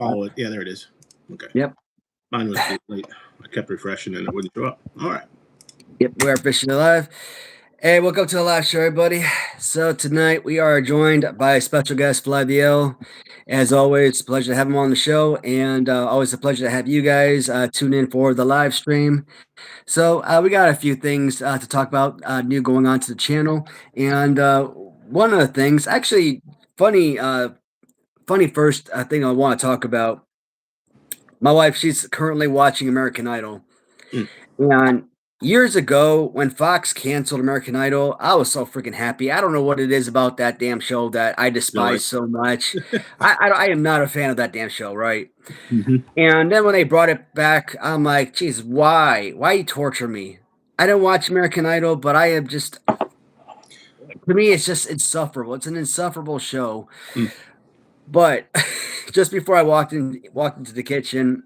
follow it. Yeah, there it is. Okay. Yep. Mine was late. I kept refreshing and it wouldn't show up. All right. Yep, we are officially live. Hey, welcome to the live show, everybody. So tonight we are joined by special guest Flaviel. As always, it's a pleasure to have him on the show, and always a pleasure to have you guys tune in for the live stream. So we got a few things to talk about new going on to the channel, and one of the things, actually, funny first thing I want to talk about. My wife, she's currently watching American Idol. And years ago, when Fox canceled American Idol, I was so freaking happy. I don't know what it is about that damn show that I despise so much. I am not a fan of that damn show, right? And then when they brought it back, I'm like, geez, why? Why you torture me? I didn't watch American Idol, but I am just, to me, it's just insufferable. It's an insufferable show. But just before I walked into the kitchen,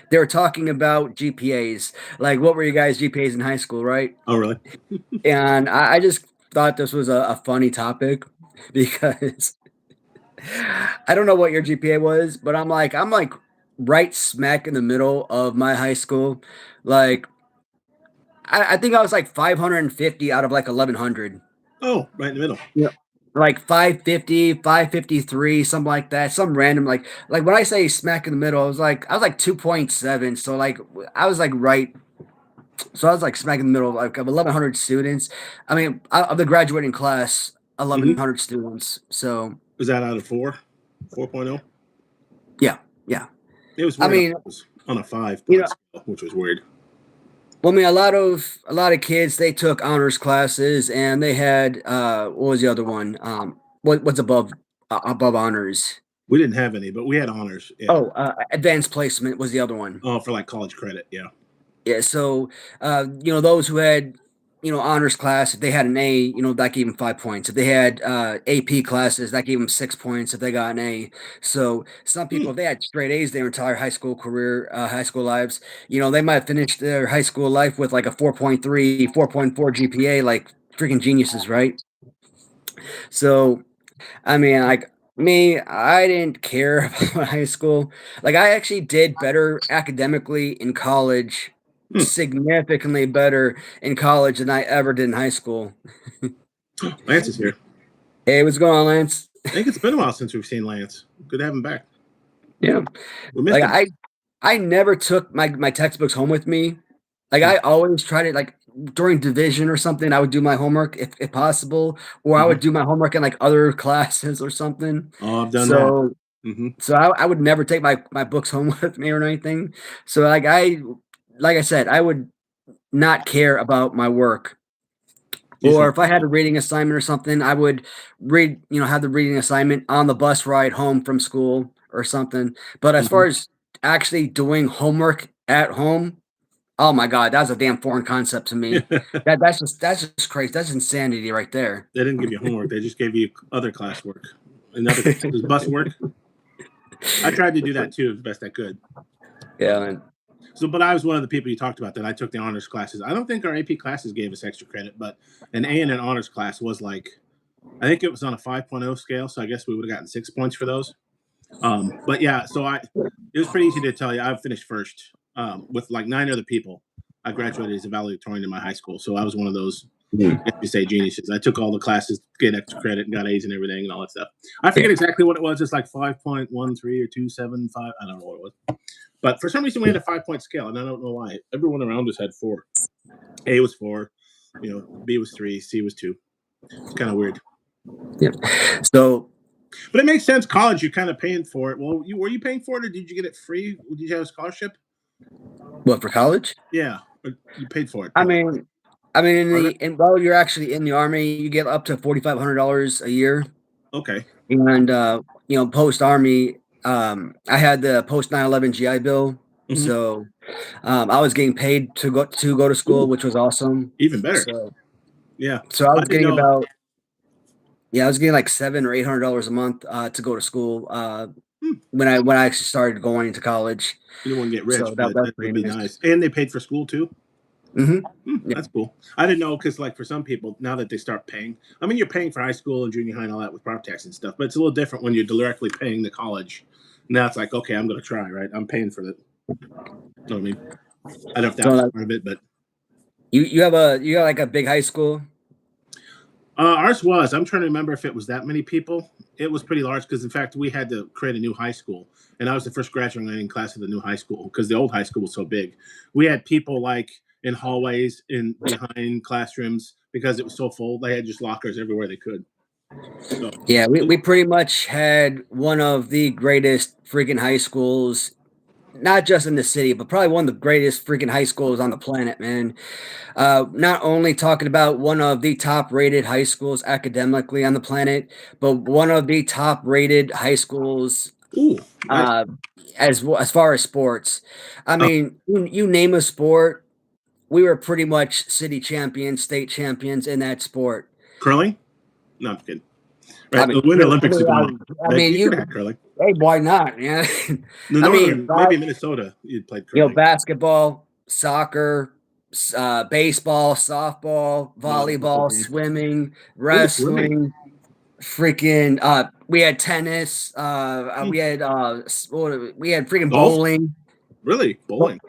they were talking about GPAs. Like, what were you guys' GPAs in high school, right? Oh, really? And I just thought this was a funny topic because I don't know what your GPA was, but I'm like right smack in the middle of my high school. Like, I think I was like 550 out of like 1100. Oh, right in the middle. Yeah. Like 550, 553, something like that. Some random like when I say smack in the middle, I was like 2.7. So like I was like right. So I was like smack in the middle like of 1100 students. I mean, of the graduating class, 1100 students. So was that out of 4.0? Yeah. It was weird. I mean, it was on a 5 point scale, which was weird. Well, I mean, a lot of kids, they took honors classes, and they had what was the other one? What's above honors? We didn't have any, but we had honors. Yeah. Oh, advanced placement was the other one. Oh, for like college credit, yeah. Yeah, so those who had honors class, if they had an A, that gave them 5 points. If they had AP classes, that gave them 6 points if they got an A. So some people, if they had straight A's their entire high school career, high school lives, they might have finished their high school life with like a 4.3, 4.4 GPA, like freaking geniuses, right? So, I mean, like me, I didn't care about high school. Like, I actually did better academically in college. Significantly better in college than I ever did in high school. Lance is here. Hey, what's going on, Lance? I think it's been a while since we've seen Lance. Good to have him back. Yeah. Like I never took my textbooks home with me. Like I always tried it like during division or something, I would do my homework if possible, or I would do my homework in like other classes or something. Oh, I've done that. So I would never take my books home with me or anything. So like I said, I would not care about my work. Or if I had a reading assignment or something, I would read, have the reading assignment on the bus ride home from school or something. But as far as actually doing homework at home, oh my God, that's a damn foreign concept to me. that's just crazy. That's insanity right there. They didn't give you homework. They just gave you other classwork. Another bus work. I tried to do that too as best I could. Yeah, man. So, but I was one of the people you talked about that I took the honors classes. I don't think our AP classes gave us extra credit, but an A in an honors class was like, I think it was on a 5.0 scale. So I guess we would have gotten 6 points for those. But yeah, so it was pretty easy to tell you. I finished first with like 9 other people. I graduated as a valedictorian in my high school. So I was one of those, if you say, geniuses. I took all the classes to get extra credit and got A's and everything and all that stuff. I forget exactly what it was. It's like 5.13 or 275. I don't know what it was. But for some reason, we had a 5-point scale, and I don't know why. Everyone around us had 4. A was 4, B was 3, C was 2. It's kind of weird. Yeah. So, but it makes sense. College, you're kind of paying for it. Well, were you paying for it, or did you get it free? Did you have a scholarship? What, for college? Yeah, you paid for it. I mean, while you're actually in the Army, you get up to $4,500 a year. Okay. And post Army. I had the post 9/11 GI Bill, so I was getting paid to go to school, which was awesome. Even better. So, yeah. So I was getting I was getting like $700 or $800 a month to go to school when I actually started going into college. You don't want to get rich, so that would be nice. And they paid for school too. That's cool. I didn't know because, like, for some people, now that they start paying, you're paying for high school and junior high and all that with property tax and stuff, but it's a little different when you're directly paying the college Now it's like, okay, I'm going to try, right? I'm paying for it. You know what I mean? I don't know if that So was like, part of it, but you got like a big high school. ours was. I'm trying to remember if it was that many people. It was pretty large because, in fact, we had to create a new high school, and I was the first graduating class of the new high school because the old high school was so big. We had people like in hallways, in behind classrooms because it was so full. They had just lockers everywhere they could. So, Yeah, we pretty much had one of the greatest freaking high schools, not just in the city, but probably one of the greatest freaking high schools on the planet, man. Not only talking about one of the top rated high schools academically on the planet, but one of the top rated high schools ooh, nice. uh, as far as sports. I Oh, mean, you name a sport, we were pretty much city champions, state champions in that sport. curling? No, I'm kidding. I Right, the mean, Winter Olympics is going on. I Like, mean, you could have had curling. hey, why not? Yeah, The I mean, northern, maybe Minnesota, you played curling. basketball, soccer, baseball, softball, Volleyball, volleyball, swimming, ooh, swimming. wrestling, freaking. We had tennis. Hmm. We had freaking Golf? bowling. Really? Well, Bowling?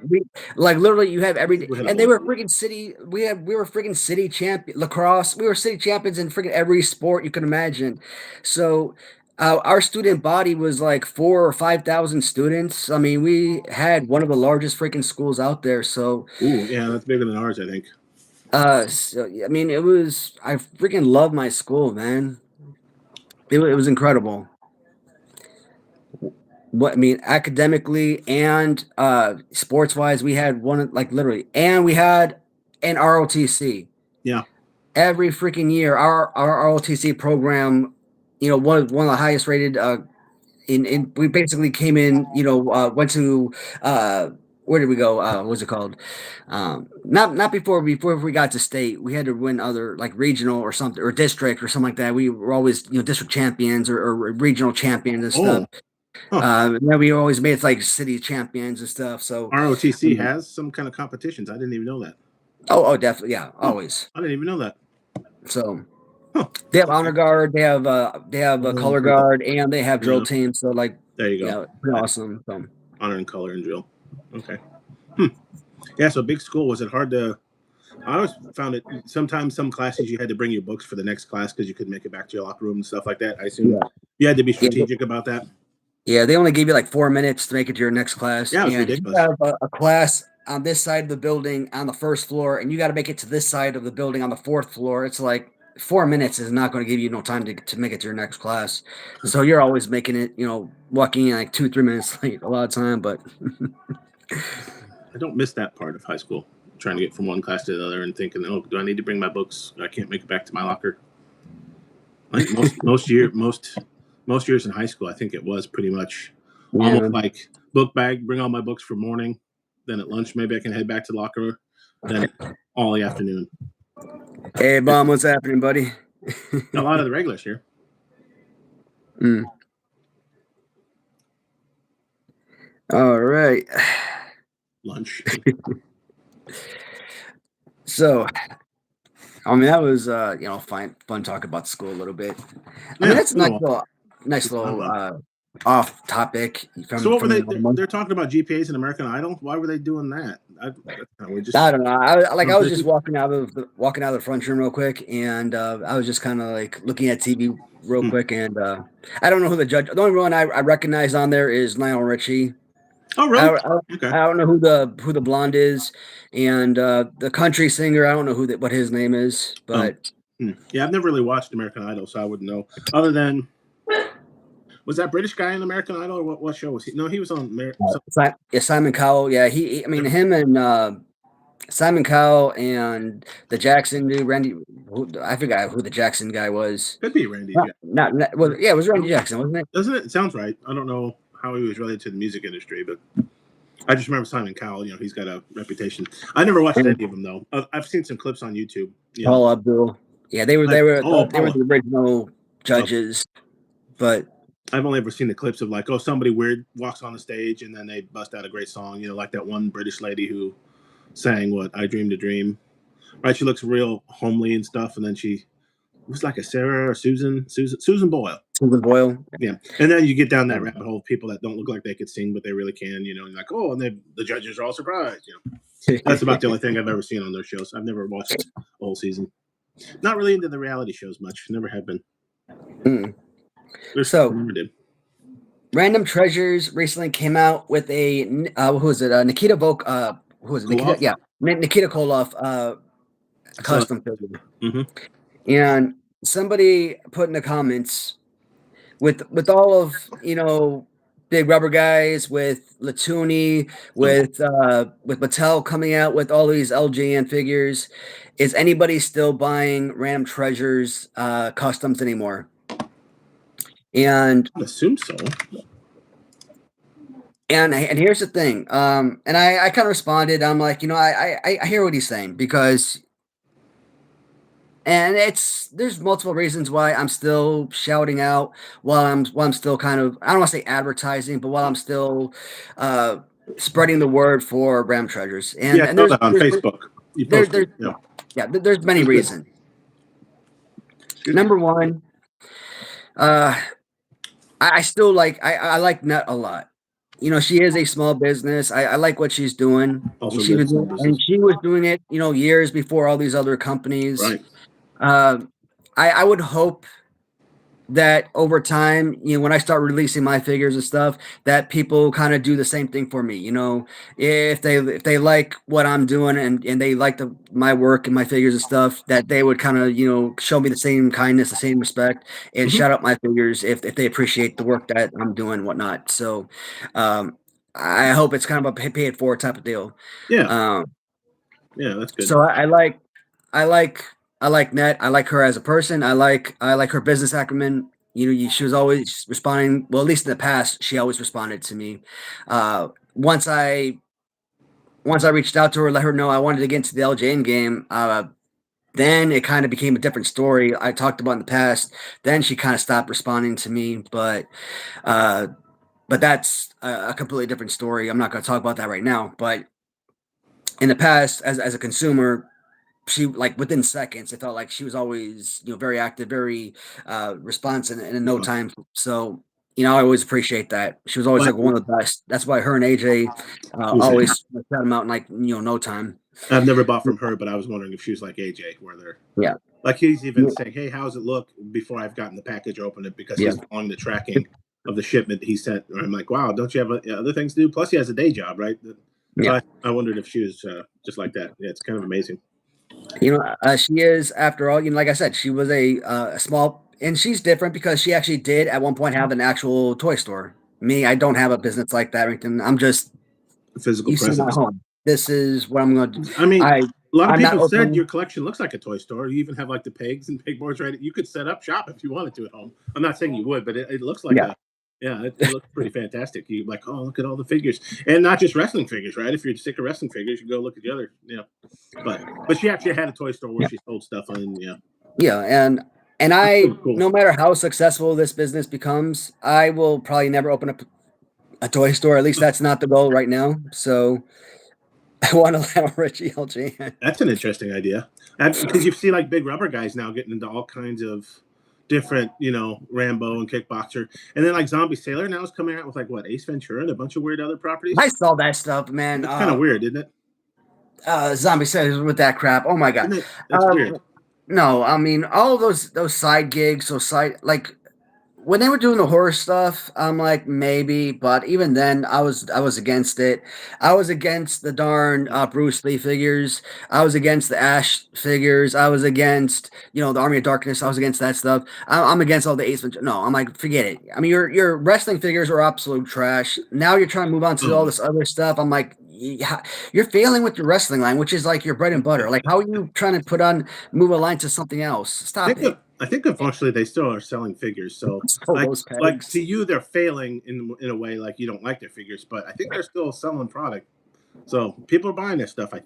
like literally, you have every, We had a and they bowling were team. freaking city. We were freaking city champion lacrosse. We were city champions in freaking every sport you can imagine. So, our student body was like 4 or 5 thousand students. I mean, we had one of the largest freaking schools out there. So, Ooh, yeah, that's bigger than ours, I think. I mean, I freaking love my school, man. It was incredible. What I mean, academically and sports wise, we had one like literally, and we had an ROTC Yeah. every freaking year. Our ROTC program, one of the highest rated. In we basically came in, went to where did we go? What's it called? Not before we got to state. We had to win other like regional or something or district or something like that. We were always district champions or regional champions and stuff. Oh, huh. And then we always made it like city champions and stuff. So, ROTC has some kind of competitions. I didn't even know that. oh, definitely, yeah, Huh. always. I didn't even know that. So Huh. they have honor Okay. guard, they have a color guard, and they have drill Yeah. team. So like, There you go. yeah, pretty awesome. So. Honor and color and drill. Okay. Hmm. Yeah, so big school. Was it hard to? I always found it. Sometimes some classes you had to bring your books for the next class because you couldn't make it back to your locker room and stuff like that. I assume Yeah. you had to be Yeah, strategic about that. yeah, they only give you like 4 minutes to make it to your next class. Yeah, it was And if you ridiculous. have a class on this side of the building on the first floor, and you got to make it to this side of the building on the fourth floor, it's like 4 minutes is not going to give you no time to make it to your next class. So you're always making it, walking in like 2, 3 minutes late a lot of time. But I don't miss that part of high school. Trying to get from one class to the other and thinking, oh, do I need to bring my books? I can't make it back to my locker. I think most years in high school, I think it was pretty much almost yeah. like book bag, bring all my books for morning. Then at lunch, maybe I can head back to the locker. Then all the afternoon. Hey, Bomb, what's happening, buddy? A lot of the regulars here. Mm. All right. Lunch. So, I mean, that was fun talking about school a little bit. I mean, Yeah. that's a Oh, nice well. little off topic So what were they? from They're talking about GPAs in American Idol. Why were they doing that? We just I don't know. I was just crazy. walking out of the front room real quick, and I was just kind of like looking at TV real Hmm. quick, and I don't know who the judge. The only one I recognize on there is Lionel Richie. Oh, I really? don't, Okay. I don't know who the blonde is, and the country singer. I don't know what his name is, but Yeah, I've never really watched American Idol, so I wouldn't know. Other than, was that British guy in American Idol, or what show was he? No, he was on. Simon Cowell. Yeah, I mean, him and Simon Cowell and the Jackson dude, Randy. I forgot who the Jackson guy was. Could be Randy. Well, yeah, it was Randy Jackson, wasn't it? Doesn't it? It sounds right. I don't know how he was related to the music industry, but I just remember Simon Cowell. He's got a reputation. I never watched any of them though. I've seen some clips on YouTube. Paul Abdul. Yeah, they were Paula. the original judges, but I've only ever seen the clips of like, oh, somebody weird walks on the stage and then they bust out a great song. Like that one British lady who sang what I Dreamed a Dream. Right? She looks real homely and stuff, and then she was like a Sarah or Susan Boyle. Susan Boyle. Yeah, and then you get down that rabbit hole of people that don't look like they could sing, but they really can. You know, and like, oh, and the judges are all surprised. You know, that's about the only thing I've ever seen on those shows. I've never watched the whole season. Not really into the reality shows much. Never have been. So, Random Treasures recently came out with a who is it? Nikita Volk. Who is it? Nikita, yeah, Nikita Koloff. Custom figure. And somebody put in the comments with all of big rubber guys, with Latuni, with Mattel coming out with all these LJN figures. Is anybody still buying Random Treasures customs anymore? And I assume so. And here's the thing. And I kind of responded. I'm like, I hear what he's saying, because there's multiple reasons why I'm still shouting out while I'm still kind of, I don't want to say advertising, but while I'm still spreading the word for Ram Treasures. And there's on Facebook. You posted, there's many reasons. Number one, I still I like Nut a lot. She is a small business. I like what she's doing. She was doing it, years before all these other companies. Right. I would hope that over time, when I start releasing my figures and stuff, that people kind of do the same thing for me. If they like what I'm doing and they like my work and my figures and stuff, that they would kind of show me the same kindness, the same respect, and shout out my figures if they appreciate the work that I'm doing and whatnot. So I hope it's kind of a pay it forward type of deal. Yeah. Yeah, that's good. So I like Net. I like her as a person. I like her business acumen. She was always responding. Well, at least in the past, she always responded to me. Once I reached out to her, let her know I wanted to get into the LJN game. Then it kind of became a different story I talked about in the past. Then she kind of stopped responding to me, but that's a completely different story. I'm not going to talk about that right now. But in the past, as a consumer, she within seconds, it felt like she was always very active, very responsive in no time. So I always appreciate that. She was always one of the best. That's why her and AJ always set them out in no time. I've never bought from her, but I was wondering if she was like AJ, where they're like he's even saying, "Hey, how's it look?" before I've gotten the package or opened it, because he's following the tracking of the shipment he sent. I'm like, wow, don't you have other things to do? Plus, he has a day job, right? So I wondered if she was just like that. Yeah, it's kind of amazing. She is, after all, like I said, she was a small, and she's different because she actually did at one point have an actual toy store. Me, I don't have a business like that or anything. I'm just a physical presence. At home. This is what I'm going to do. I mean, a lot of people said your collection looks like a toy store. You even have the pegs and pegboards, right? You could set up shop if you wanted to at home. I'm not saying you would, but it looks like it looks pretty fantastic. You like, oh, look at all the figures, and not just wrestling figures, right? If you're sick of wrestling figures, you go look at the other, But she actually had a toy store where she sold stuff on, and cool. No matter how successful this business becomes, I will probably never open up a toy store. At least that's not the goal right now. So I want to allow Richie LJ. That's an interesting idea, because you see big rubber guys now getting into all kinds of different, Rambo and Kickboxer, and then Zombie Sailor now is coming out with Ace Ventura and a bunch of weird other properties. I saw that stuff, man. It's kind of weird, isn't it? Zombie Sailor with that crap. Oh my god, that's weird. No, I mean all of those side gigs, when they were doing the horror stuff, I'm like, maybe, but even then, I was against it. I was against the darn Bruce Lee figures. I was against the Ash figures. I was against, the Army of Darkness. I was against that stuff. I'm against all the Ace Ventura. No, I'm like, forget it. I mean, your wrestling figures are absolute trash. Now you're trying to move on to all this other stuff. I'm like, you're failing with your wrestling line, which is your bread and butter. How are you trying to move a line to something else? Stop it. I think unfortunately they still are selling figures. So to you, they're failing in a way, you don't like their figures, but I think they're still selling product. So people are buying their stuff. I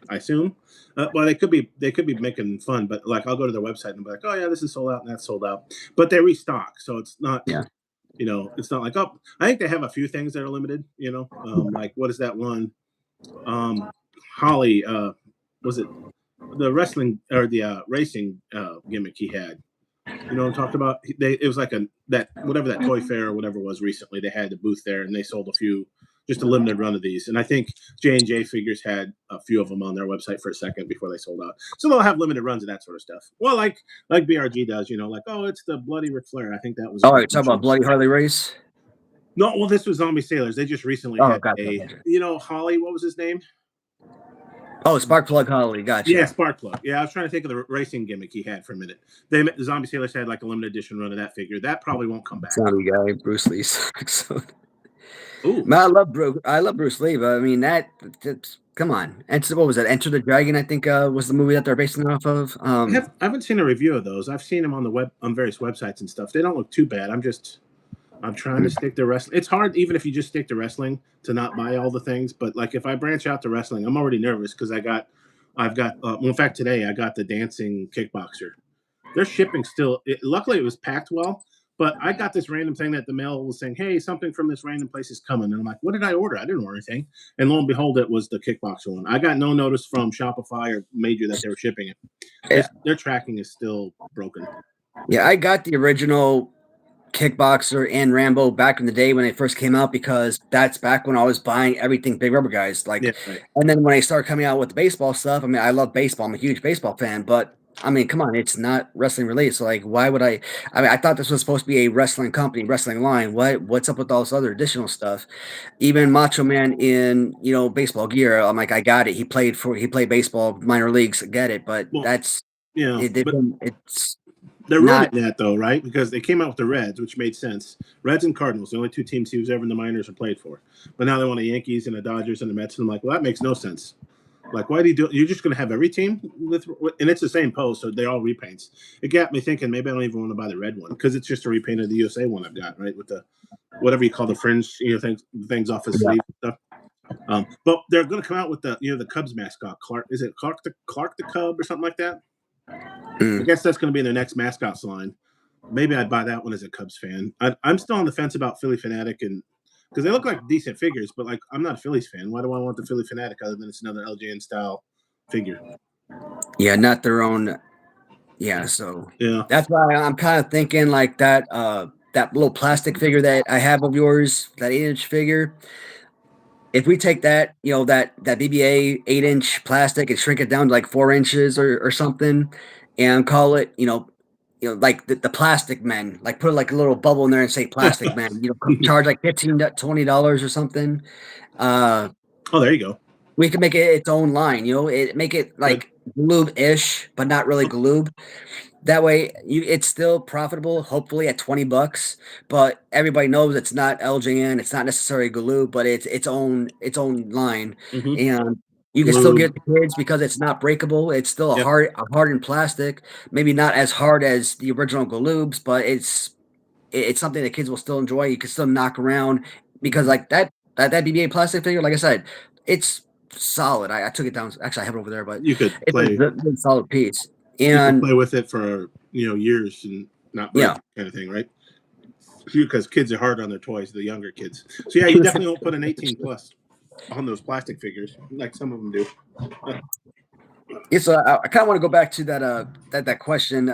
assume. Well, they could be making fun, but I'll go to their website and be like, oh yeah, this is sold out and that's sold out, but they restock. So it's not. It's not I think they have a few things that are limited. What is that one? Holly, was it the wrestling or the racing gimmick he had? You know what I'm talking about? It was like that toy fair or whatever it was recently. They had the booth there and they sold just a limited run of these. And I think J&J Figures had a few of them on their website for a second before they sold out. So they'll have limited runs of that sort of stuff. Well, like BRG does, like, oh, it's the bloody Ric Flair. I think that was. Oh, you're talking about Bloody Harley Race? No, well, this was Zombie Sailors. They just recently had Holly, what was his name? Oh, Sparkplug Holly, gotcha. Yeah, Sparkplug. Yeah, I was trying to think of the racing gimmick he had for a minute. The Zombie Sailors had like a limited edition run of that figure. That probably won't come back. Zombie guy, Bruce Lee. Ooh. Man, I love Bruce Lee, but I mean that's come on. And so what was that? Enter the Dragon, I think was the movie that they're basing it off of. I haven't seen a review of those. I've seen them on various websites and stuff. They don't look too bad. I'm trying to stick to wrestling. It's hard, even if you just stick to wrestling, to not buy all the things. But like if I branch out to wrestling, I'm already nervous because I've got. In fact, today I got the dancing kickboxer. Their shipping still. Luckily, it was packed well. But I got this random thing that the mail was saying, "Hey, something from this random place is coming," and I'm like, "What did I order? I didn't order anything." And lo and behold, it was the kickboxer one. I got no notice from Shopify or Major that they were shipping it. Yeah. Their tracking is still broken. Yeah, I got the original Kickboxer and Rambo back in the day when they first came out because that's back when I was buying everything Big Rubber Guys. Like, yeah, right. And then when I started coming out with the baseball stuff, I mean, I love baseball. I'm a huge baseball fan, but I mean, come on, it's not wrestling related. So like, why would I mean, I thought this was supposed to be a wrestling company, wrestling line. What's up with all this other additional stuff? Even Macho Man in, baseball gear. I'm like, I got it. He played baseball, minor leagues. I get it. But that's, they're ruining that though, right? Because they came out with the Reds, which made sense. Reds and Cardinals, the only two teams he was ever in the minors or played for. But now they want the Yankees and the Dodgers and the Mets. And I'm like, well, that makes no sense. Like, why do you do? You're just going to have every team and it's the same pose, so they all repaints. It got me thinking maybe I don't even want to buy the red one because it's just a repaint of the USA one I've got, right? With the whatever you call the fringe, things off his sleeve and stuff. But they're going to come out with the Cubs mascot. Clark, is it Clark the Cub or something like that? I guess that's going to be in their next mascots line. Maybe I'd buy that one as a Cubs fan. I'm still on the fence about Philly Fanatic, and because they look like decent figures, but like I'm not a Phillies fan. Why do I want the Philly Fanatic other than it's another LJN style figure? Yeah, not their own. Yeah, so yeah, that's why I'm kind of thinking like that. That little plastic figure that I have of yours, that 8-inch figure. If we take that, that BBA 8-inch plastic and shrink it down to like 4 inches or something, and call it, like the plastic men, like put like a little bubble in there and say plastic men, charge like $15 to $20 or something. Oh, there you go. We can make it its own line, make it like Galoob-ish, but not really Galoob. That way, it's still profitable, hopefully at $20, but everybody knows it's not LJN, it's not necessarily Galoob, but it's its own line, and you can still get the kids because it's not breakable. It's still a hardened plastic, maybe not as hard as the original Galoobs, but it's something that kids will still enjoy. You can still knock around because like that BBA plastic figure, like I said, it's solid. I took it down. Actually, I have it over there, but you could play a solid piece. And you can play with it for years and not break kind of thing, right? Because kids are hard on their toys, the younger kids. So yeah, you definitely won't put an 18 plus on those plastic figures like some of them do. Yeah, so I kind of want to go back to that question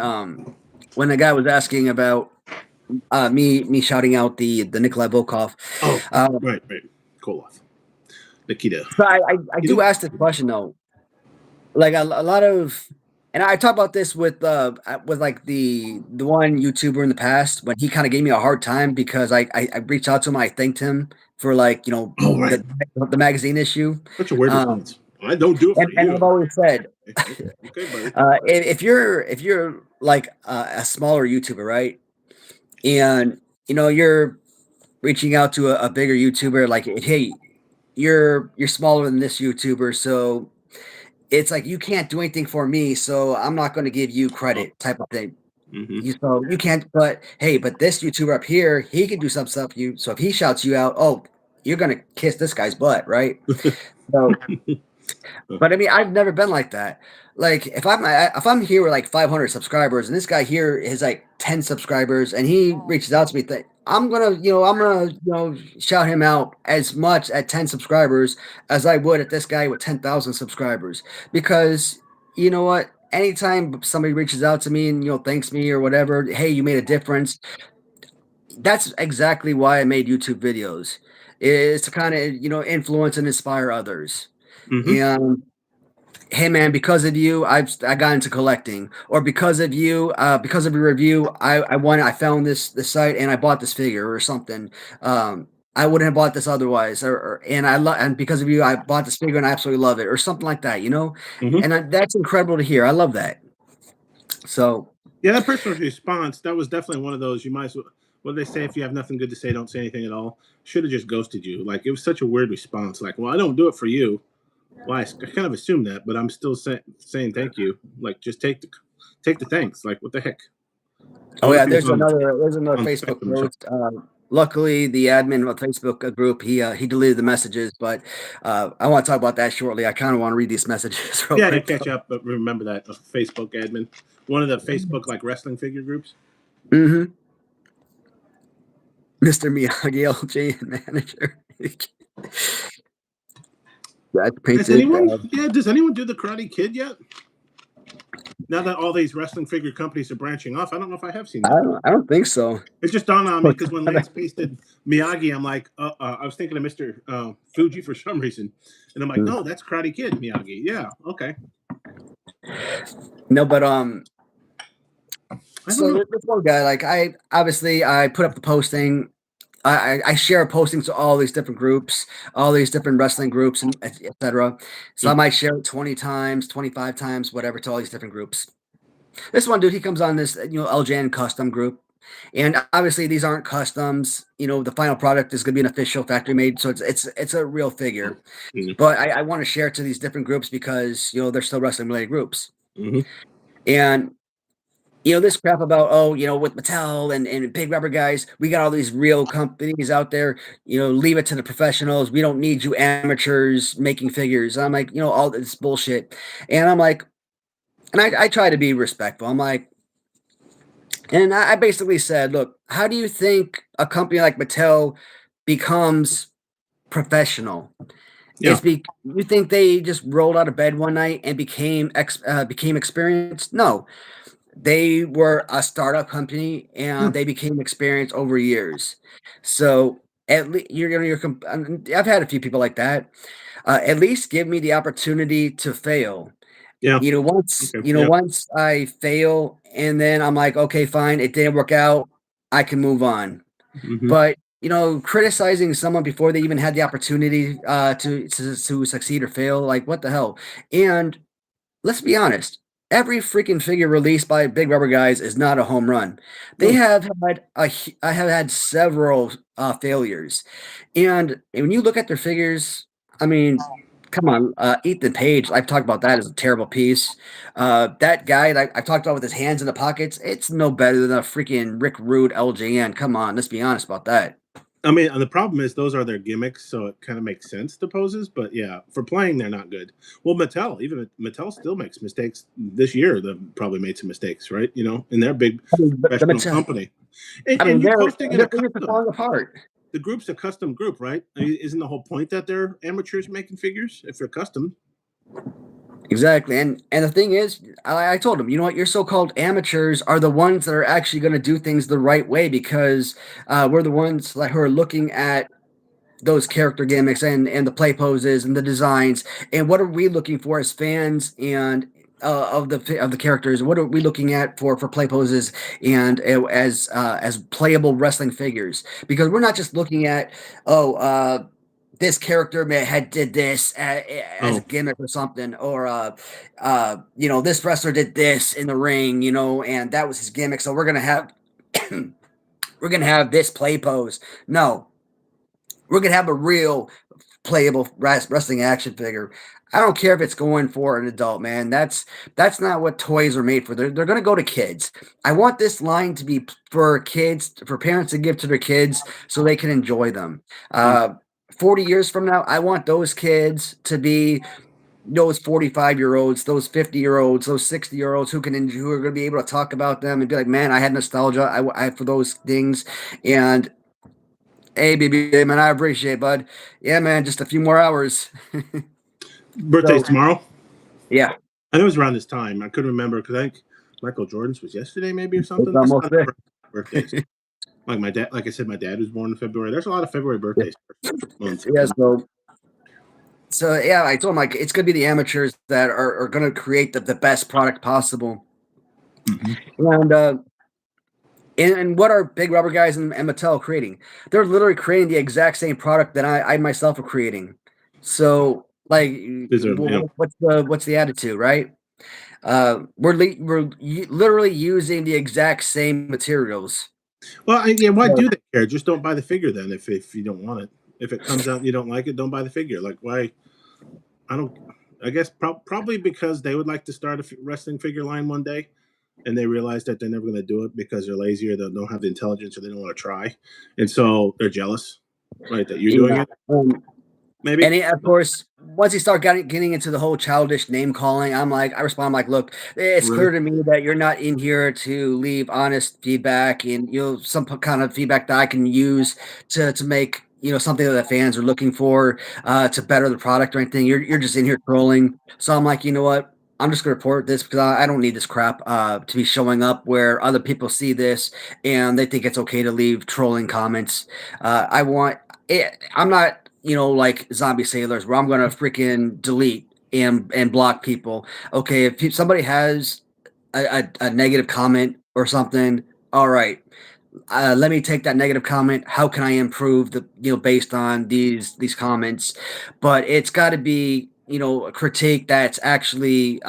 when the guy was asking about me shouting out the Nikolai Volkov. Oh, right, Koloff, Nikita. So I do ask this question though, like a lot of. And I talked about this with like the one YouTuber in the past when he kind of gave me a hard time because I reached out to him. I thanked him for like the magazine issue. Such a weird response. I don't do it for you. And I've always said, if you're like a smaller YouTuber, right, and you're reaching out to a bigger YouTuber, like, hey, you're smaller than this YouTuber, so. It's like you can't do anything for me, so I'm not going to give you credit, type of thing. So you can't. But hey, this YouTuber up here, he can do some stuff. So if he shouts you out, oh, you're going to kiss this guy's butt, right? So, but I mean, I've never been like that. Like if I'm here with like 500 subscribers, and this guy here is like 10 subscribers, and he reaches out to me, I'm gonna shout him out as much at 10 subscribers as I would at this guy with 10,000 subscribers, because you know what, anytime somebody reaches out to me and thanks me or whatever, hey, you made a difference. That's exactly why I made YouTube videos. Is to kind of influence and inspire others. Mm-hmm. And hey man, because of you, I got into collecting, or because of you, because of your review, I found this site and I bought this figure or something. I wouldn't have bought this otherwise, and because of you, I bought this figure and I absolutely love it, or something like that, Mm-hmm. and that's incredible to hear. I love that. So Yeah, that person's response, that was definitely one of those. You might as well, what do they say? If you have nothing good to say, don't say anything at all. Should have just ghosted you. Like, it was such a weird response. Like, well, I don't do it for you. Well, I kind of assumed that, but I'm still saying thank you. Like, just take the thanks. Like, what the heck? I oh wonder yeah, if he was there's another on the Facebook spectrum or something. post. Luckily, the admin of the Facebook group he deleted the messages, but I want to talk about that shortly. I kind of want to read these messages real Yeah, you quick catch though. up, but remember that Facebook admin, one of the Facebook like wrestling figure groups. Mm-hmm. Mr. Miyagi, LJ manager. That's Has painted. anyone? Yeah, does anyone do the Karate Kid yet? Now that all these wrestling figure companies are branching off, I don't know if I have seen that. I don't think so. It's just dawned on me because when Lance pasted Miyagi, I'm like, I was thinking of Mr. Fuji for some reason, and I'm like, no, that's Karate Kid Miyagi. Yeah, okay. No, but I don't so know. this one guy, like I put up the posting. I share postings to all these different groups, all these different wrestling groups, and etc. So I might share it 20 times, 25 times, whatever, to all these different groups. This one dude, he comes on this, LJN custom group. And obviously these aren't customs. The final product is gonna be an official factory made, so it's a real figure. Mm-hmm. But I want to share it to these different groups because they're still wrestling related groups. Mm-hmm. And this crap about, with Mattel and big rubber guys, we got all these real companies out there, leave it to the professionals. We don't need you amateurs making figures. I'm like, all this bullshit. And I'm like, and I try to be respectful. I'm like, and I basically said, look, how do you think a company like Mattel becomes professional? Yeah. You think they just rolled out of bed one night and became experienced? No, they were a startup company Yeah. and they became experienced over years. So at least I've had a few people like that. At least give me the opportunity to fail. Yeah. Once Okay. Yeah. once I fail and then I'm like, okay, fine, it didn't work out. I can move on. Mm-hmm. But criticizing someone before they even had the opportunity to succeed or fail, like what the hell? And let's be honest, every freaking figure released by Big Rubber Guys is not a home run. They No. have had I have had several failures, and when you look at their figures, I mean, come on, Ethan Page. I've talked about that as a terrible piece. That guy that I've talked about with his hands in the pockets, it's no better than a freaking Rick Rude LJN. Come on, let's be honest about that. I mean, and the problem is those are their gimmicks, so it kind of makes sense to poses. But yeah, for playing, they're not good. Well, even Mattel still makes mistakes this year. They've probably made some mistakes, right? In their big I mean, professional company. And, I and mean, you're posting in a their figures are custom. falling apart. The group's a custom group, right? Isn't the whole point that they're amateurs making figures if they're custom? Exactly, and the thing is, I told him, you know what, your so-called amateurs are the ones that are actually going to do things the right way because we're the ones like who are looking at those character gimmicks and the play poses and the designs and what are we looking for as fans and of the characters. What are we looking at for play poses and as playable wrestling figures? Because we're not just looking at this character had did this as a Oh, gimmick or something, or this wrestler did this in the ring, and that was his gimmick. So we're gonna have this play pose. No, we're gonna have a real playable wrestling action figure. I don't care if it's going for an adult, man. That's not what toys are made for. They're gonna go to kids. I want this line to be for kids, for parents to give to their kids so they can enjoy them. mm, 40 years from now, I want those kids to be those 45-year-olds, those 50-year-olds, those 60-year-olds who are going to be able to talk about them and be like, man, I had nostalgia for those things. And hey, baby, man, I appreciate, bud. Yeah, man, just a few more hours. birthday's So tomorrow. yeah, I know it was around this time. I couldn't remember because I think Michael Jordan's was yesterday, maybe or It's something. There's a almost lot there. of birthdays. Like my dad, like I said, my dad was born in February. There's a lot of February birthdays for months. Yeah, so yeah, I told him like it's gonna be the amateurs that are gonna create the best product possible. And and what are Big Rubber Guys and Mattel creating? They're literally creating the exact same product that I myself are creating. So like, These are, you know, what's the attitude, right? We're literally using the exact same materials. well, yeah. Why So, do they care? Just don't buy the figure then. If you don't want it, if it comes out and you don't like it, don't buy the figure. Like why? I don't. I guess probably because they would like to start a wrestling figure line one day, and they realize that they're never going to do it because they're lazy or they don't have the intelligence or they don't want to try, and so they're jealous, right? That you're doing yeah. it. Maybe. And of course, once you start getting into the whole childish name calling, I respond, I'm like, look, it's Really? clear to me that you're not in here to leave honest feedback and some kind of feedback that I can use to make something that the fans are looking for to better the product or anything. You're just in here trolling. So I'm like, you know what? I'm just gonna report this because I don't need this crap to be showing up where other people see this and they think it's okay to leave trolling comments. I want I'm not, like zombie sailors where I'm gonna freaking delete and block people. Okay, if somebody has a negative comment or something, all right, let me take that negative comment. How can I improve based on these comments? But it's got to be a critique that's actually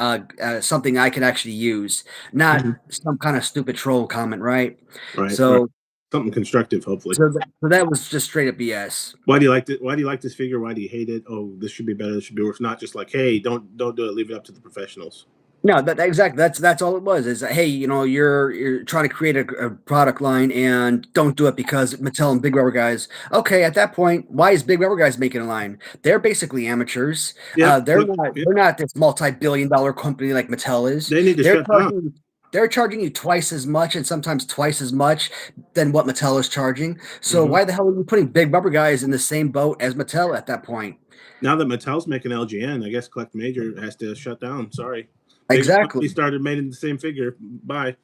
something I can actually use, not Mhm. some kind of stupid troll comment, right? Right. Right. So Something constructive, hopefully. so that was just straight up BS. Why do you like it? Why do you like this figure? Why do you hate it? Oh, this should be better. This should be worse. Not just like, hey, don't do it. Leave it up to the professionals. No, exactly. That's all it was. Is hey, you're trying to create a product line and don't do it because Mattel and Big Rubber Guys. Okay, at that point, why is Big Rubber Guys making a line? They're basically amateurs. Yep. They're Yep. not Yep. they're not this multi-billion-dollar company like Mattel is. They need to They're shut down. charging they're charging you twice as much and sometimes twice as much than what Mattel is charging. So Hmm. why the hell are you putting Big Rubber Guys in the same boat as Mattel at that point? Now that Mattel's making LGN, I guess Collect Major has to shut down. Sorry, bigger Exactly. company started making the same figure. Bye.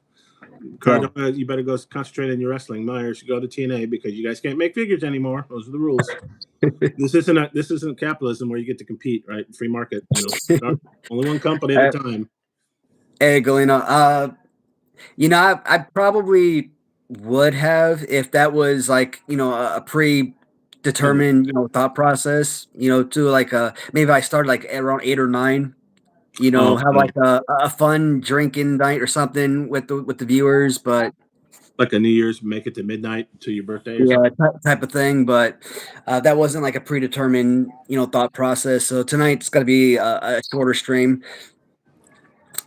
Yeah. Cardona, you better go concentrate on your wrestling. Myers, go to TNA because you guys can't make figures anymore. Those are the rules. This isn't capitalism where you get to compete, right? Free market. Only one company at a Uh, time. Hey, Galena. I probably would have if that was like, a Oh, predetermined, thought process, to like maybe I started like around 8 or 9, oh, have oh, like a fun drinking night or something with the viewers, but like a New Year's, make it to midnight to your birthday or yeah, something. type of thing. But that wasn't like a predetermined, thought process. So tonight's got to be a shorter stream.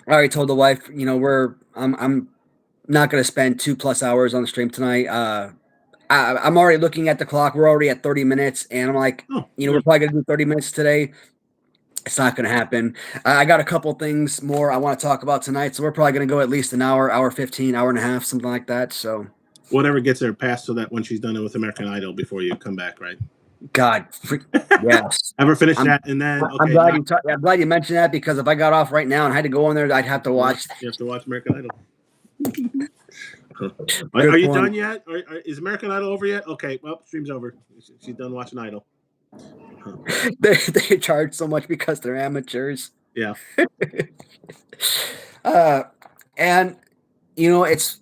I already told the wife, I'm not going to spend 2+ hours on the stream tonight. I'm already looking at the clock. We're already at 30 minutes, and I'm like, Oh, we're yeah. probably gonna do 30 minutes today. It's not gonna happen. I got a couple things more I want to talk about tonight, so we're probably gonna go at least an hour, hour 15, hour and a half, something like that. So, Whatever gets her past so that when she's done it with American Idol before you come back, right? yes, Ever finish I'm. that and then I'm okay, glad now I'm glad you mentioned that because if I got off right now and had to go on there, I'd have to yeah, watch. you have to watch American Idol. Huh. Are Good you point. done yet? Is American Idol over yet? Okay, well, stream's over. She's done watching Idol. Huh. They charge so much because they're amateurs. Yeah. uh, and it's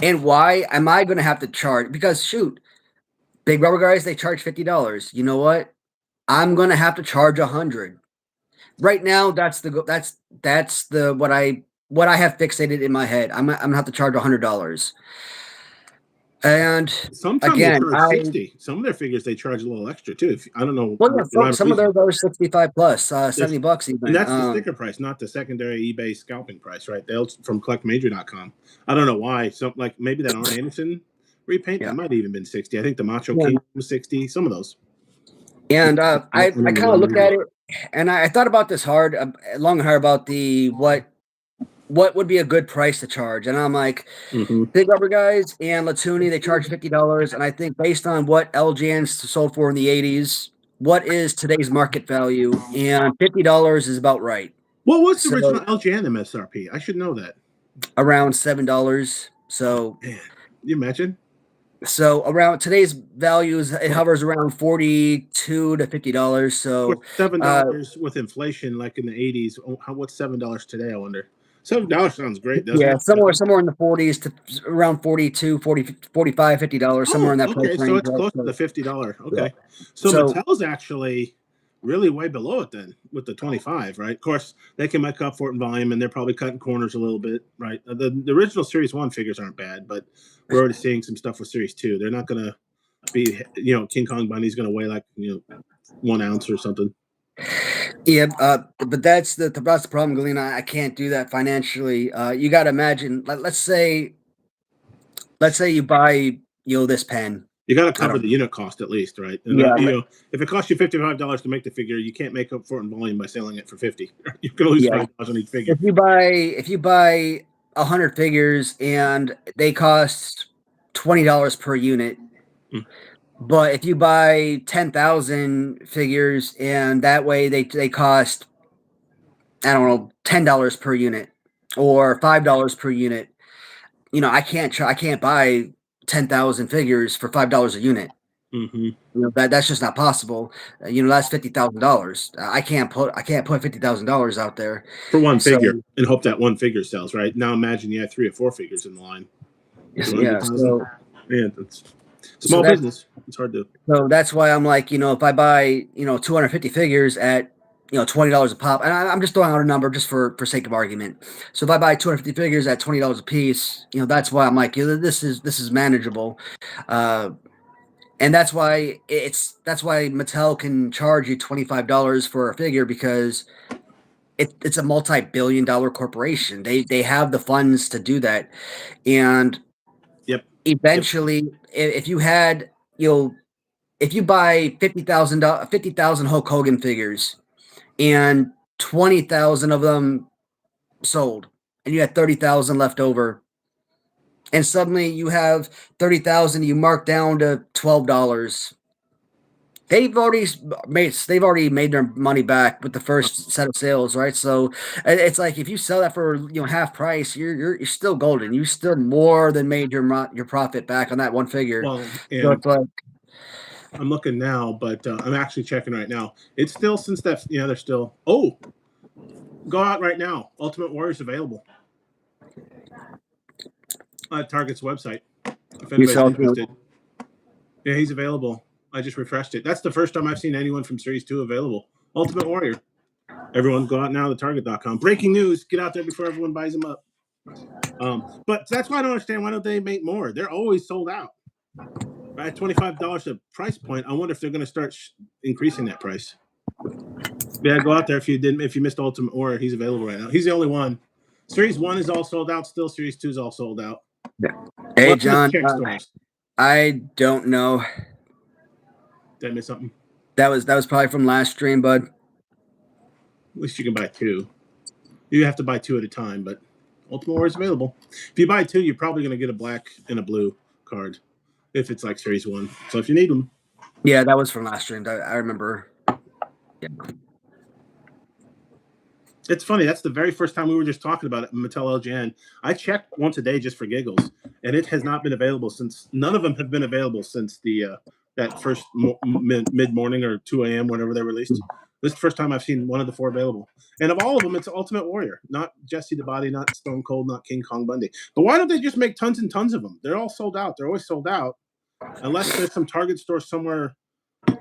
and why am I going to have to charge? Because shoot, Big Rubber Guys, they charge $50. You know what? I'm going to have to charge 100. Right now, that's the what I have fixated in my head. I'm gonna have to charge $100. And Sometimes they again, charge 60. Some of their figures they charge a little extra too. I don't know well, a yeah, lot of some of reasons. those are 65 plus, There's, $70 and even. that's the sticker price, not the secondary eBay scalping price, right? They'll from collectmajor.com. I don't know why. Some like maybe that Arn Anderson repaint Yeah. that might have even been 60. I think the Macho Yeah. King was 60. Some of those. And I I don't know kind what of looked movie. at it, and I thought about this long and hard about the what would be a good price to charge, and I'm like, Mm-hmm. Big Rubber Guys and Latuni, they charge $50, and I think based on what LGNs sold for in the '80s, what is today's market value, and $50 is about right. Well, what's the So original LJN MSRP? I should know that. around $7. So Man, you imagine? so around today's values, it hovers around $42 to $50. Of So course, $7 with inflation, like in the '80s. What's $7 today? I wonder. $7 sounds great, doesn't yeah, it? somewhere in the 40s to around 42, 40, 45, $50, somewhere in Oh, that price okay. So range, it's right? close to So the $50. yeah. Okay. So So Mattel's actually really way below it then with the 25, right? Of course, they can make up for it in volume, and they're probably cutting corners a little bit, right? The original Series 1 figures aren't bad, but we're already seeing some stuff with Series 2. They're not going to be, King Kong Bunny's going to weigh like, 1 ounce or something. yeah, but that's the problem, Galena. I can't do that financially. You got to imagine. Let's say you buy this pen. You got to I cover don't. the unit cost at least, right? And Yeah, if it costs you $55 to make the figure, you can't make up for it in volume by selling it for 50. You're going to lose yeah. $5 on each figure. If you buy 100 figures and they cost $20 per unit, but if you buy 10,000 figures and that way they cost, I don't know, $10 per unit or $5 per unit. I can't buy 10,000 figures for $5 a unit. Mm-hmm. That's just not possible. That's $50,000. I can't put $50,000 out there For one so figure and hope that one figure sells, right? Now imagine you had 3 or 4 figures in the line. yeah 200,000. Man, that's so small business. It's hard to. So that's why I'm like, if I buy, 250 figures at, $20 a pop, and I'm just throwing out a number just for sake of argument. So if I buy 250 figures at $20 a piece, that's why I'm like, this is manageable. And that's why Mattel can charge you $25 for a figure because it's a multi-billion-dollar corporation. They have the funds to do that. And Yep. eventually, if you had, if you buy 50,000 Hulk Hogan figures and 20,000 of them sold and you had 30,000 left over and suddenly you have 30,000 you mark down to $12. They've already made their money back with the first set of sales, right? So it's like if you sell that for half price, you're still golden. You still more than made your profit back on that one figure. Well, So and it's like, I'm looking now, but I'm actually checking right now. It's still since that. They're still. Oh, go out right now. Ultimate Warrior's available. Target's website. If anybody's interested. Yeah, he's available. I just refreshed it. That's the first time I've seen anyone from Series 2 available. Ultimate Warrior. Everyone go out now to Target.com. Breaking news. Get out there before everyone buys them up. But that's why I don't understand. Why don't they make more? They're always sold out. Right, $25 a price point. I wonder if they're going to start increasing that price. Yeah, go out there if you missed Ultimate Warrior. He's available right now. He's the only one. Series 1 is all sold out still. Series 2 is all sold out. hey, What's John, stores? I don't know. Did I miss something? That was probably from last stream, bud. At least you can buy 2. You have to buy 2 at a time, but Ultimate Warrior is available. If you buy 2, you're probably going to get a black and a blue card if it's like Series 1. So if you need them. Yeah, that was from last stream. I remember. Yeah. It's funny. That's the very first time we were just talking about it. Mattel LJN. I checked once a day just for giggles, and it has not been available since. None of them have been available since the that first mid morning or 2 a.m. whenever they released. This is the first time I've seen one of the 4 available. And of all of them, it's Ultimate Warrior, not Jesse the Body, not Stone Cold, not King Kong Bundy. But why don't they just make tons and tons of them? They're all sold out. They're always sold out, unless there's some Target store somewhere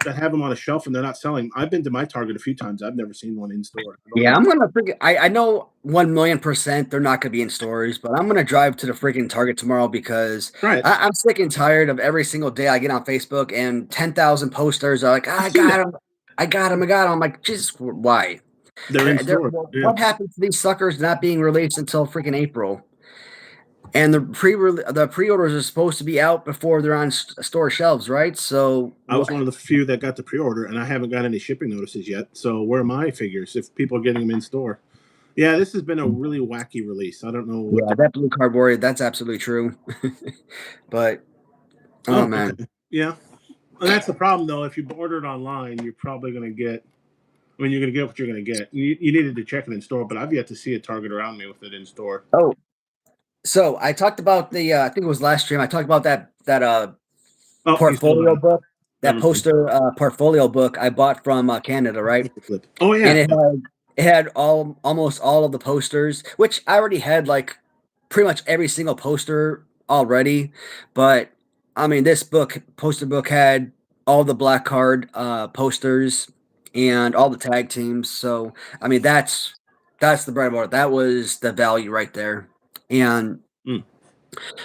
that have them on a shelf and they're not selling. I've been to my Target a few times. I've never seen one in store. Yeah, I'm gonna freaking. I know 1,000,000% they're not gonna be in stores, but I'm gonna drive to the freaking Target tomorrow because I'm sick and tired of every single day I get on Facebook and 10,000 posters are like, I got him. I'm like, Jesus, why? They're in store. What happened to these suckers not being released until freaking April? And the pre-orders are supposed to be out before they're on store shelves, right? So I was one of the few that got the pre-order, and I haven't got any shipping notices yet. So where are my figures if people are getting them in store? Yeah, this has been a really wacky release. I don't know. What that blue card warrior, that's absolutely true. But man, okay. Yeah, and that's the problem though. If you order it online, you're probably going to get I mean, you're going to get what you're going to get. You needed to check it in store, but I've yet to see a Target around me with it in store. Oh, so I talked about the I think it was last stream. I talked about that Oh, you sold portfolio on. book, that Never mind. poster portfolio book I bought from Canada, right? Oh yeah, And it had almost all of the posters, which I already had like pretty much every single poster already. But I mean, this poster book had all the black card posters and all the tag teams. So I mean, that's the bread and butter. That was the value right there. And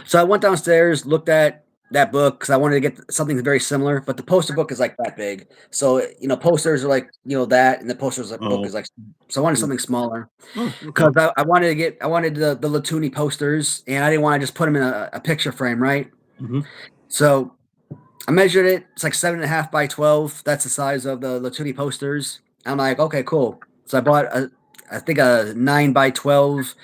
so I went downstairs, looked at that book because I wanted to get something very similar, but the poster book is like that big. So, posters are like, that, and the book is like, so I wanted something smaller because I wanted the Latuni posters, and I didn't want to just put them in a picture frame, right? Mm-hmm. So I measured it. It's like 7.5 by 12. That's the size of the Latuni posters. I'm like, okay, cool. So I bought I think a 9 by 12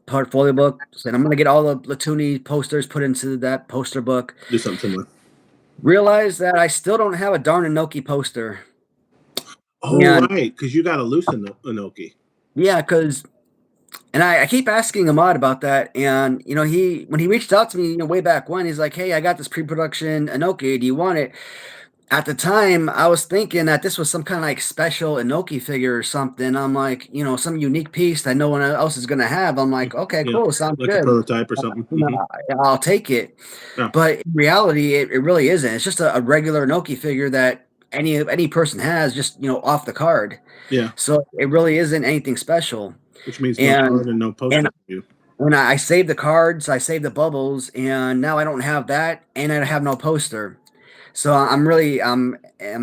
portfolio book. And I'm gonna get all the Latuni posters put into that poster book. Do something similar. Realize that I still don't have a darn Inoki poster. Oh, right, because you got a loose Inoki. Yeah, because and I keep asking Ahmad about that, and when he reached out to me, way back when, he's like, "Hey, I got this pre-production Inoki. Do you want it?" At the time, I was thinking that this was some kind of like special Inoki figure or something. I'm like, some unique piece that no one else is gonna have. I'm like, okay, cool, sounds like good. A prototype or something. I'll take it. Yeah. But in reality, it really isn't. It's just a regular Inoki figure that any person has, just off the card. Yeah. So it really isn't anything special. Which means no card and no poster for you. When I saved the cards, I saved the bubbles, and now I don't have that, and I have no poster. So I'm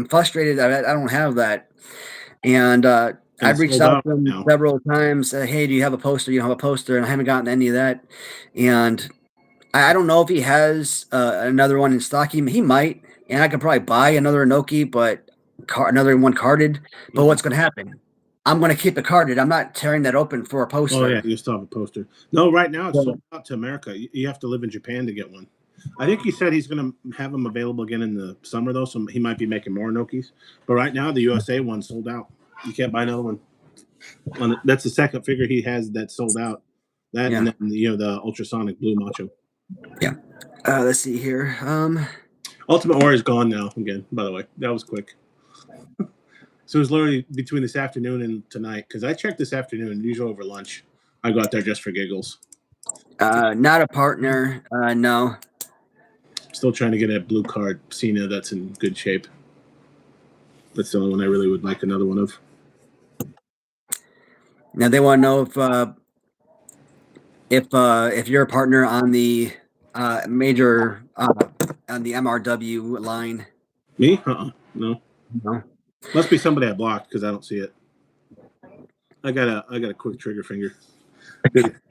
frustrated that I don't have that. And I've reached out to them several times. Hey, do you have a poster? You don't have a poster, and I haven't gotten any of that. And I don't know if he has another one in stock. He might, and I could probably buy another Inoki, but another one carded. But what's going to happen? I'm going to keep it carded. I'm not tearing that open for a poster. Oh yeah, you still have a poster. No, right now it's sold out to America. You have to live in Japan to get one. I think he said he's going to have them available again in the summer, though, so he might be making more Inokis. But right now, the USA one sold out. You can't buy another one. That's the second figure he has that's sold out. That and then, the ultrasonic blue macho. Yeah. Let's see here. Ultimate Warrior is gone now again, by the way. That was quick. So it was literally between this afternoon and tonight, because I checked this afternoon, usually over lunch. I go out there just for giggles. Not a partner. No. Still trying to get a blue card Cena that's in good shape. That's the only one I really would like another one of. Now they want to know if you're a partner on the major on the MRW line. Me? No. Must be somebody I blocked because I don't see it. I got a quick trigger finger.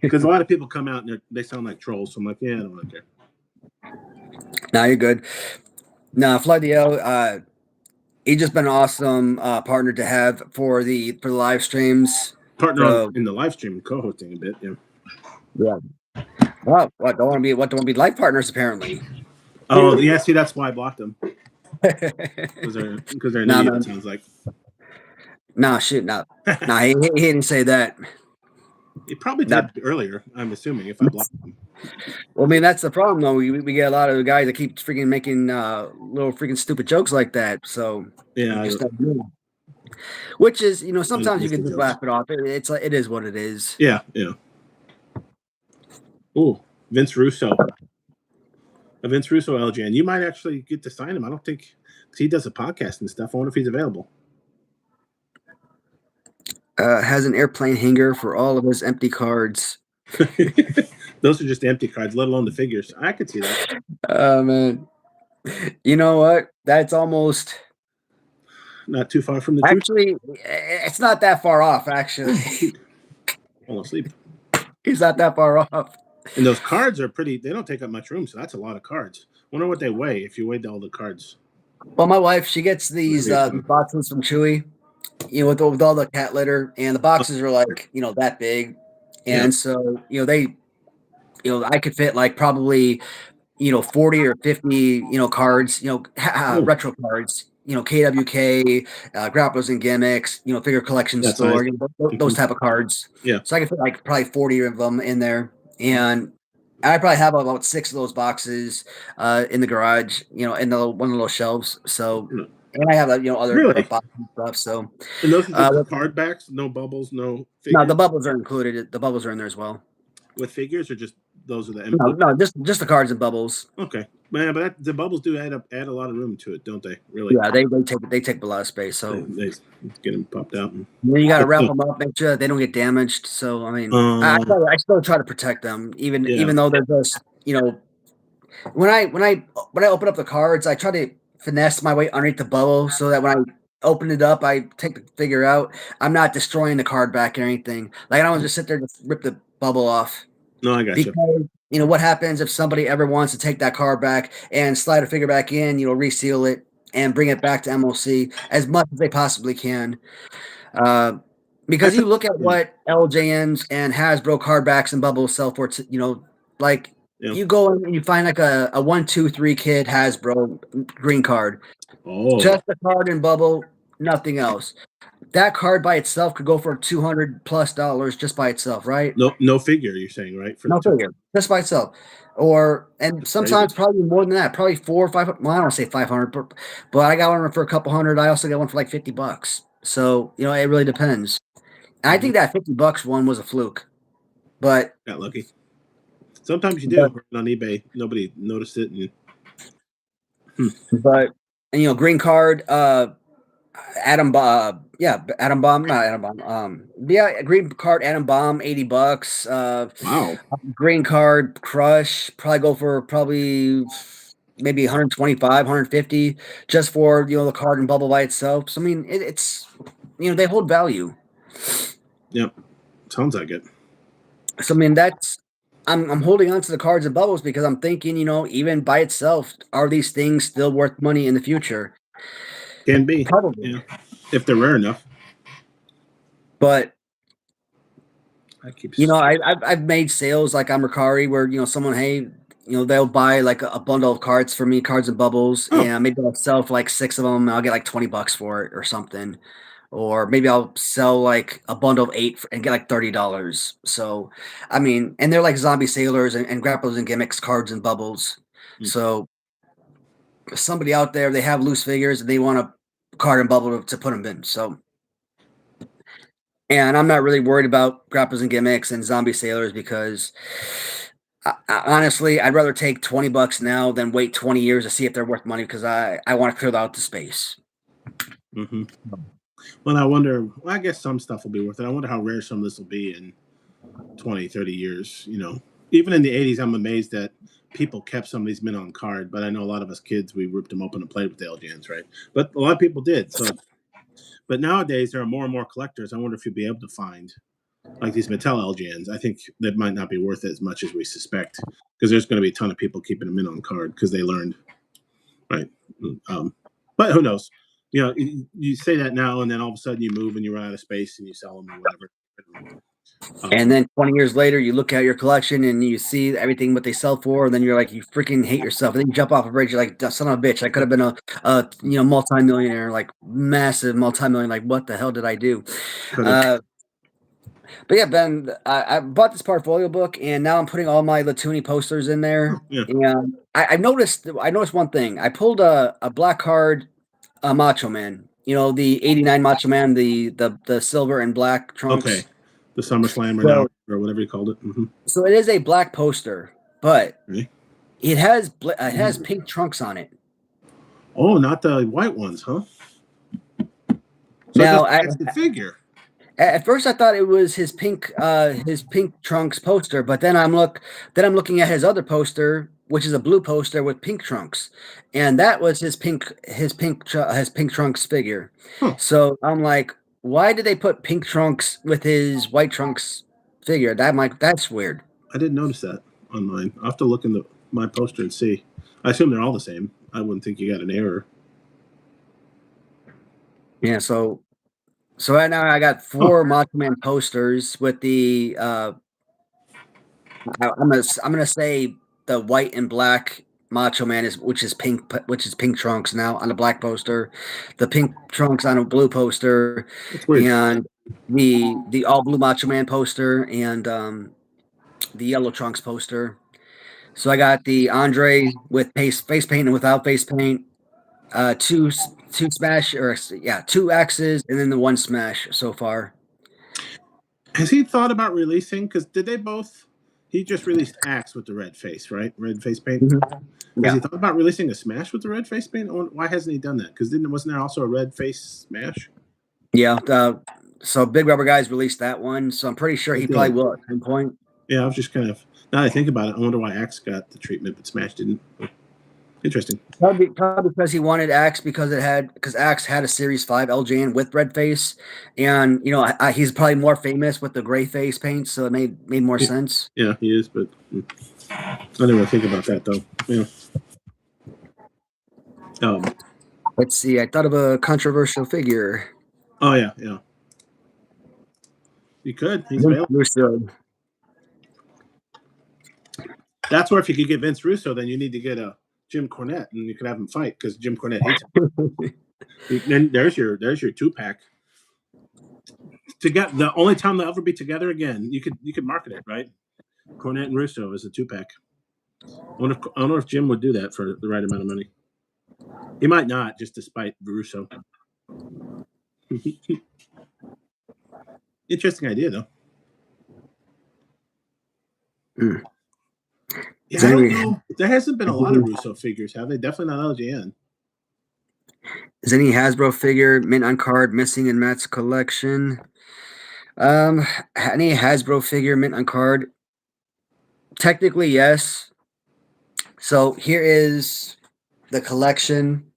Because a lot of people come out and they sound like trolls. So I'm like, yeah, I don't want to care. No, you're good. No, Flood the L, he's just been an awesome partner to have for the live streams. Partner in the live stream, co-hosting a bit, yeah. Yeah. Well, what don't want to be life partners apparently. Oh yeah, see that's why I blocked them. Because they're an idiot, it sounds like. No, shit, no. No, he didn't say that. He probably did earlier, I'm assuming, if I blocked him. Well, I mean, that's the problem, though. We get a lot of guys that keep freaking making little freaking stupid jokes like that. So yeah, which is sometimes you can just laugh it off. It is what it is. Yeah. Oh, Vince Russo. A Vince Russo LJN. You might actually get to sign him. I don't think he does a podcast and stuff. I wonder if he's available. Has an airplane hanger for all of his empty cards. Those are just empty cards, let alone the figures. I could see that. Oh man. You know what? That's almost not too far from the truth. Actually, it's not that far off, actually. Almost asleep. He's not that far off. And those cards are pretty, they don't take up much room, so that's a lot of cards. Wonder what they weigh if you weighed all the cards. Well, my wife, she gets these boxes from Chewy, with all the cat litter, and the boxes are like, that big. And so, they, I could fit like probably, 40 or 50, cards, retro cards KWK, Grapplers and Gimmicks, figure collection That store, size. those type of cards. Yeah. So I can put like probably 40 of them in there, and I probably have about 6 of those boxes in the garage, in one of those shelves. So, and I have other Really? boxes and stuff. So, And those are just the card backs, no bubbles, no figures. no, the bubbles are included. The bubbles are in there as well. With figures, or just those are the empty? No, just the cards and bubbles. Okay, man, but the bubbles do add a lot of room to it, don't they? Really? Yeah, they take a lot of space. So they get them popped out. And then you got to wrap them up, make sure they don't get damaged. So I mean, I still try to protect them, even though they're just when I open up the cards, I try to finesse my way underneath the bubble so that when I open it up, I take the figure out. I'm not destroying the card back or anything. Like I don't just sit there and just rip the bubble off. No, I got you. Because what happens if somebody ever wants to take that card back and slide a figure back in, reseal it and bring it back to MOC as much as they possibly can. Because you look at what LJNs and Hasbro card backs and bubbles sell for, like you go in and you find like a 1, 2, 3 kid Hasbro green card. Oh. Just the card and bubble, nothing else. That card by itself could go for $200+ just by itself, right? No figure, you're saying, right? No figure, just by itself. And sometimes probably more than that, probably 400 or 500. Well, I don't want to say 500, but I got one for a couple hundred. I also got one for like $50. So, it really depends. And I think that $50 one was a fluke, but got lucky. Sometimes you do on eBay. Nobody noticed it. But green card, Adam Bomb, green card, Adam Bomb, $80. Wow. Green card, Crush, probably go for maybe 125, 150 just for the card and bubble by itself. So I mean, it's they hold value. Yep, sounds like it. So I mean, I'm holding on to the cards and bubbles because I'm thinking, even by itself, are these things still worth money in the future? Can be, probably, if they're rare enough. But I've made sales like on Mercari where someone, hey, they'll buy like a bundle of cards for me, cards and bubbles, and maybe I'll sell for like 6 of them. And I'll get like $20 for it or something. Or maybe I'll sell like a bundle of 8 and get like $30. So, I mean, and they're like zombie sailors and grapplers and gimmicks, cards and bubbles. So, somebody out there, they have loose figures and they want a card and bubble to put them in. So, and I'm not really worried about grapplers and gimmicks and zombie sailors because honestly, I'd rather take $20 now than wait 20 years to see if they're worth money because I want to clear out the space. Mm-hmm. Well, I wonder, I guess some stuff will be worth it. I wonder how rare some of this will be in 20, 30 years. Even in the 80s, I'm amazed that people kept some of these men on card. But I know a lot of us kids, we ripped them open and played with the LGNs, right? But a lot of people did. So, but nowadays, there are more and more collectors. I wonder if you'll be able to find like these Mattel LGNs. I think that might not be worth it as much as we suspect because there's going to be a ton of people keeping them in on card because they learned, right? But who knows? You say that now, and then all of a sudden you move and you run out of space and you sell them or whatever. And then 20 years later, you look at your collection and you see everything what they sell for, and then you're like, you freaking hate yourself. And then you jump off a bridge, you're like, son of a bitch, I could have been a multimillionaire, like massive multimillionaire. Like, what the hell did I do? But yeah, Ben, I bought this portfolio book, and now I'm putting all my Latuni posters in there. Yeah. And I noticed one thing. I pulled a black card, Macho Man. The '89 Macho Man, the silver and black trunks. Okay, the SummerSlam or whatever you called it. Mm-hmm. So it is a black poster, but it has pink trunks on it. Oh, not the white ones, huh? So now that's the figure. At first, I thought it was his pink trunks poster, but then I'm looking at his other poster, which is a blue poster with pink trunks, and that was his pink trunks figure. Huh. So I'm like, why did they put pink trunks with his white trunks figure? That's weird. I didn't notice that on mine. I'll have to look in my poster and see. I assume they're all the same. I wouldn't think you got an error. Yeah, so right now I got 4 Macho Man posters with the I'm gonna say the white and black Macho Man which is pink trunks now on the black poster, the pink trunks on a blue poster, That's weird. and the all blue Macho Man poster, and the yellow trunks poster. So I got the Andre with face paint and without face paint, two smash, or yeah, two X's, and then the one smash so far. Has he thought about releasing? Because did they both? He just released Axe with the red face, right? Red face paint. Mm-hmm. Has Yeah. he thought about releasing a Smash with the red face paint? Why hasn't he done that? Because wasn't there also a red face Smash? Yeah. So Big Rubber Guys released that one, so I'm pretty sure They he did. probably will at some point. Yeah, I was just kind of, now that I think about it, I wonder why Axe got the treatment but Smash didn't. Interesting. Probably because he wanted Axe because Axe had a Series 5 LJN with red face, and he's probably more famous with the gray face paint, so it made more sense. Yeah, he is, but I didn't really think about that though. Yeah. Let's see. I thought of a controversial figure. Oh yeah. You could. He's available. Russo. That's where if you could get Vince Russo, then you need to get a Jim Cornette, and you could have him fight because Jim Cornette hates him. Then there's your 2-pack. The only time they'll ever be together again, you could market it, right? Cornette and Russo as a 2-pack. I wonder if Jim would do that for the right amount of money. He might not, just despite Russo. Interesting idea, though. Mm. Yeah, I don't know. There hasn't been a lot of Russo figures, have they? Definitely not LJN. Is any Hasbro figure mint on card missing in Matt's collection? Any Hasbro figure mint on card? Technically, yes. So here is the collection.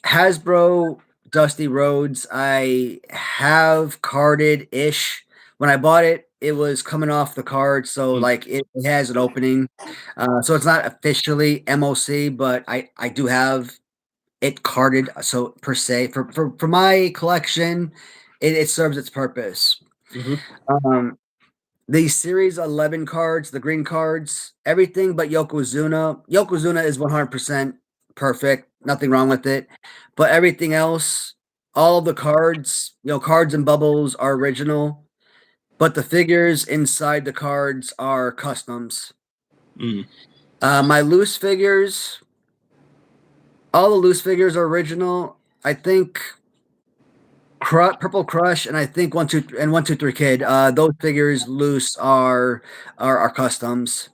Hasbro Dusty Rhodes, I have carded-ish. When I bought it, it was coming off the card, so like it has an opening. So it's not officially MOC, but I do have it carded. So per se, for my collection, it serves its purpose. Mm-hmm. The Series 11 cards, the green cards, everything but Yokozuna. Yokozuna is 100% perfect. Nothing wrong with it. But everything else, all of the cards, cards and bubbles are original. But the figures inside the cards are customs. My loose figures, all the loose figures are original. I think Purple Crush and I think 123 Kid. Those figures loose are customs.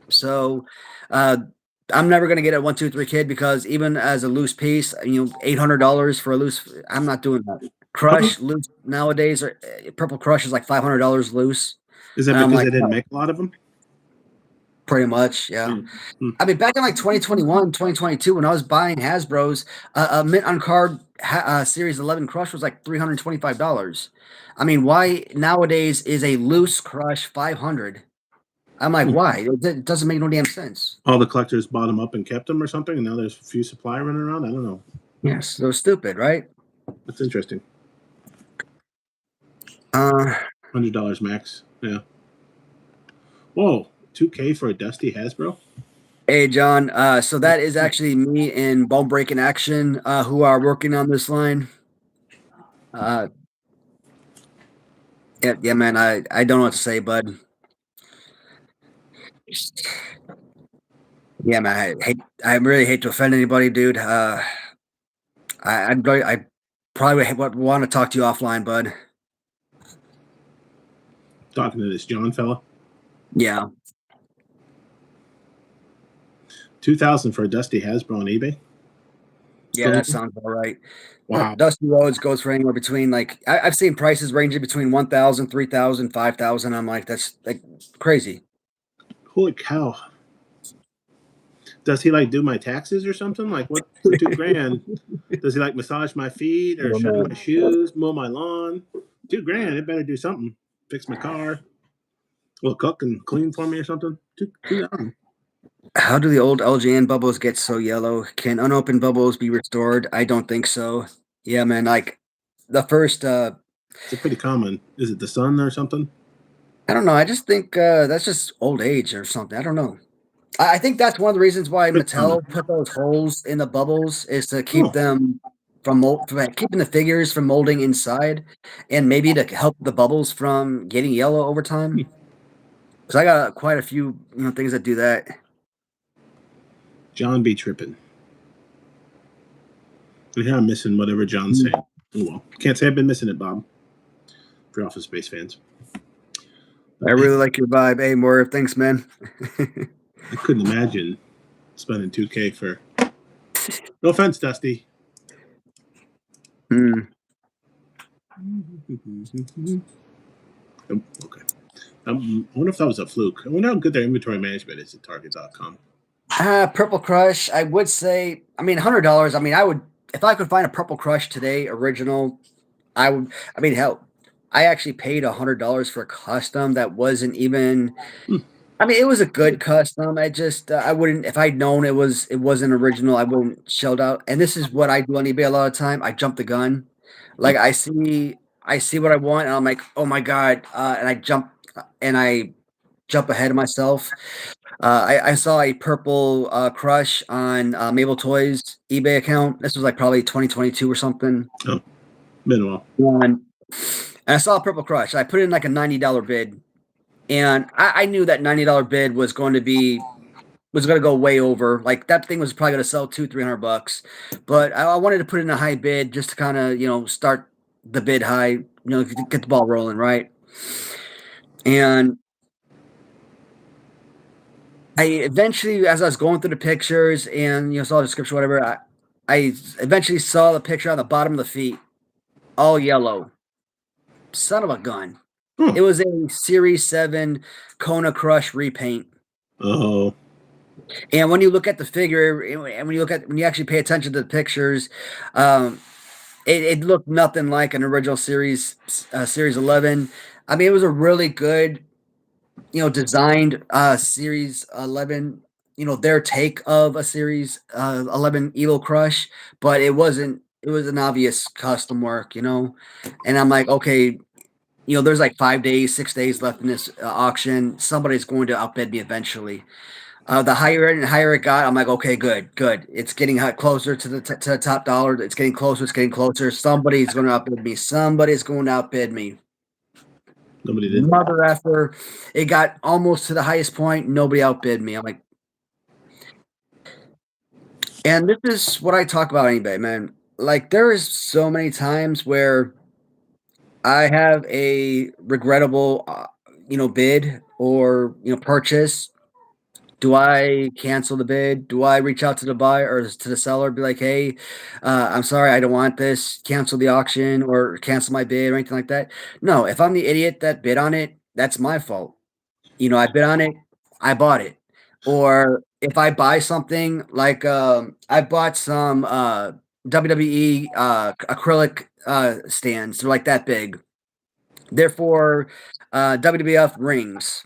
So I'm never gonna get a 123 Kid because even as a loose piece, $800 for a loose. I'm not doing that. Crush loose nowadays, or Purple Crush is like $500 loose. Is that because they didn't make a lot of them? Pretty much, yeah. I mean, back in like 2021, 2022, when I was buying Hasbro's, a mint on card Series 11 Crush was like $325. I mean, why nowadays is a loose Crush $500? I'm like, why? It doesn't make no damn sense. All the collectors bought them up and kept them or something, and now there's a few supply running around? I don't know. Yes, so stupid, right? That's interesting. $100 max. Yeah. Whoa, $2K for a Dusty Hasbro? Hey, John. So that is actually me and Bone Breaking Action who are working on this line. Yeah, man. I don't know what to say, bud. Yeah, man. I really hate to offend anybody, dude. I probably would want to talk to you offline, bud. Talking to this John fella? Yeah. 2,000 for a Dusty Hasbro on eBay? Yeah, that sounds all right. Wow. Dusty Rhodes goes for anywhere between I've seen prices ranging between 1,000, 3,000, 5,000. I'm like, that's like crazy. Holy cow. Does he like do my taxes or something? Like what for $2,000? Does he like massage my feet or shine my shoes, mow my lawn? $2,000, it better do something. Fix my car. Well, cook and clean for me or something. $2,000. How do the old LJN bubbles get so yellow? Can unopened bubbles be restored? I don't think so. Yeah, man. Like the first It's a pretty common. Is it the sun or something? I don't know. I just think that's just old age or something. I don't know. I think that's one of the reasons why Good Mattel comment. put those holes in the bubbles is to keep Oh, them from keeping the figures from molding inside, and maybe to help the bubbles from getting yellow over time. Because I got quite a few things that do that. John be tripping. Yeah, I'm missing whatever John's saying. Oh well, can't say I've been missing it, Bob. For Office Space fans. I really like your vibe. Hey, more thanks, man. I couldn't imagine spending $2K for. No offense, Dusty. Hmm. Oh, okay. I wonder if that was a fluke. I wonder how good their inventory management is at Target.com. Purple Crush. I would say. I mean, $100. I mean, I would if I could find a Purple Crush today, original. I would. I mean, hell, I actually paid $100 for a custom that wasn't even. I mean, it was a good custom. I just I wouldn't if I'd known it wasn't original. I wouldn't shelled out. And this is what I do on eBay a lot of time. I jump the gun. Like I see what I want, and I'm like, oh my god, and I jump ahead of myself. I saw a purple crush on Mabel Toys eBay account. This was like probably 2022 or something. Oh, been a while. And I saw a purple crush. I put in like a $90 bid, and I knew that $90 bid was going to go way over. Like that thing was probably going to sell $200-300, but I wanted to put in a high bid just to kind of start the bid high, get the ball rolling, right? And I eventually, as I was going through the pictures and saw the description, whatever, I eventually saw the picture on the bottom of the feet, all yellow. Son of a gun! It was a Series 7 Kona Crush repaint. Oh. And when you look at the figure, and when you actually pay attention to the pictures, it looked nothing like an original Series 11. I mean, it was a really good, designed Series 11. Their take of a Series 11 Elo Crush, but it wasn't. It was an obvious custom work, and I'm like, okay, there's like 5 days, 6 days left in this auction. Somebody's going to outbid me eventually. The higher and higher it got, I'm like, okay, good. It's getting closer to the top dollar. It's getting closer. It's getting closer. Somebody's going to outbid me. Somebody's going to outbid me. Nobody did. Mother effer. It got almost to the highest point. Nobody outbid me. I'm like, and this is what I talk about on eBay, man. Like, there is so many times where I have a regrettable, bid or purchase. Do I cancel the bid? Do I reach out to the buyer or to the seller, be like, hey, I'm sorry, I don't want this, cancel the auction or cancel my bid or anything like that? No, if I'm the idiot that bid on it, that's my fault. I bid on it, I bought it. Or if I buy something like I bought some WWE acrylic stands, they're like that big. Therefore, WWF rings,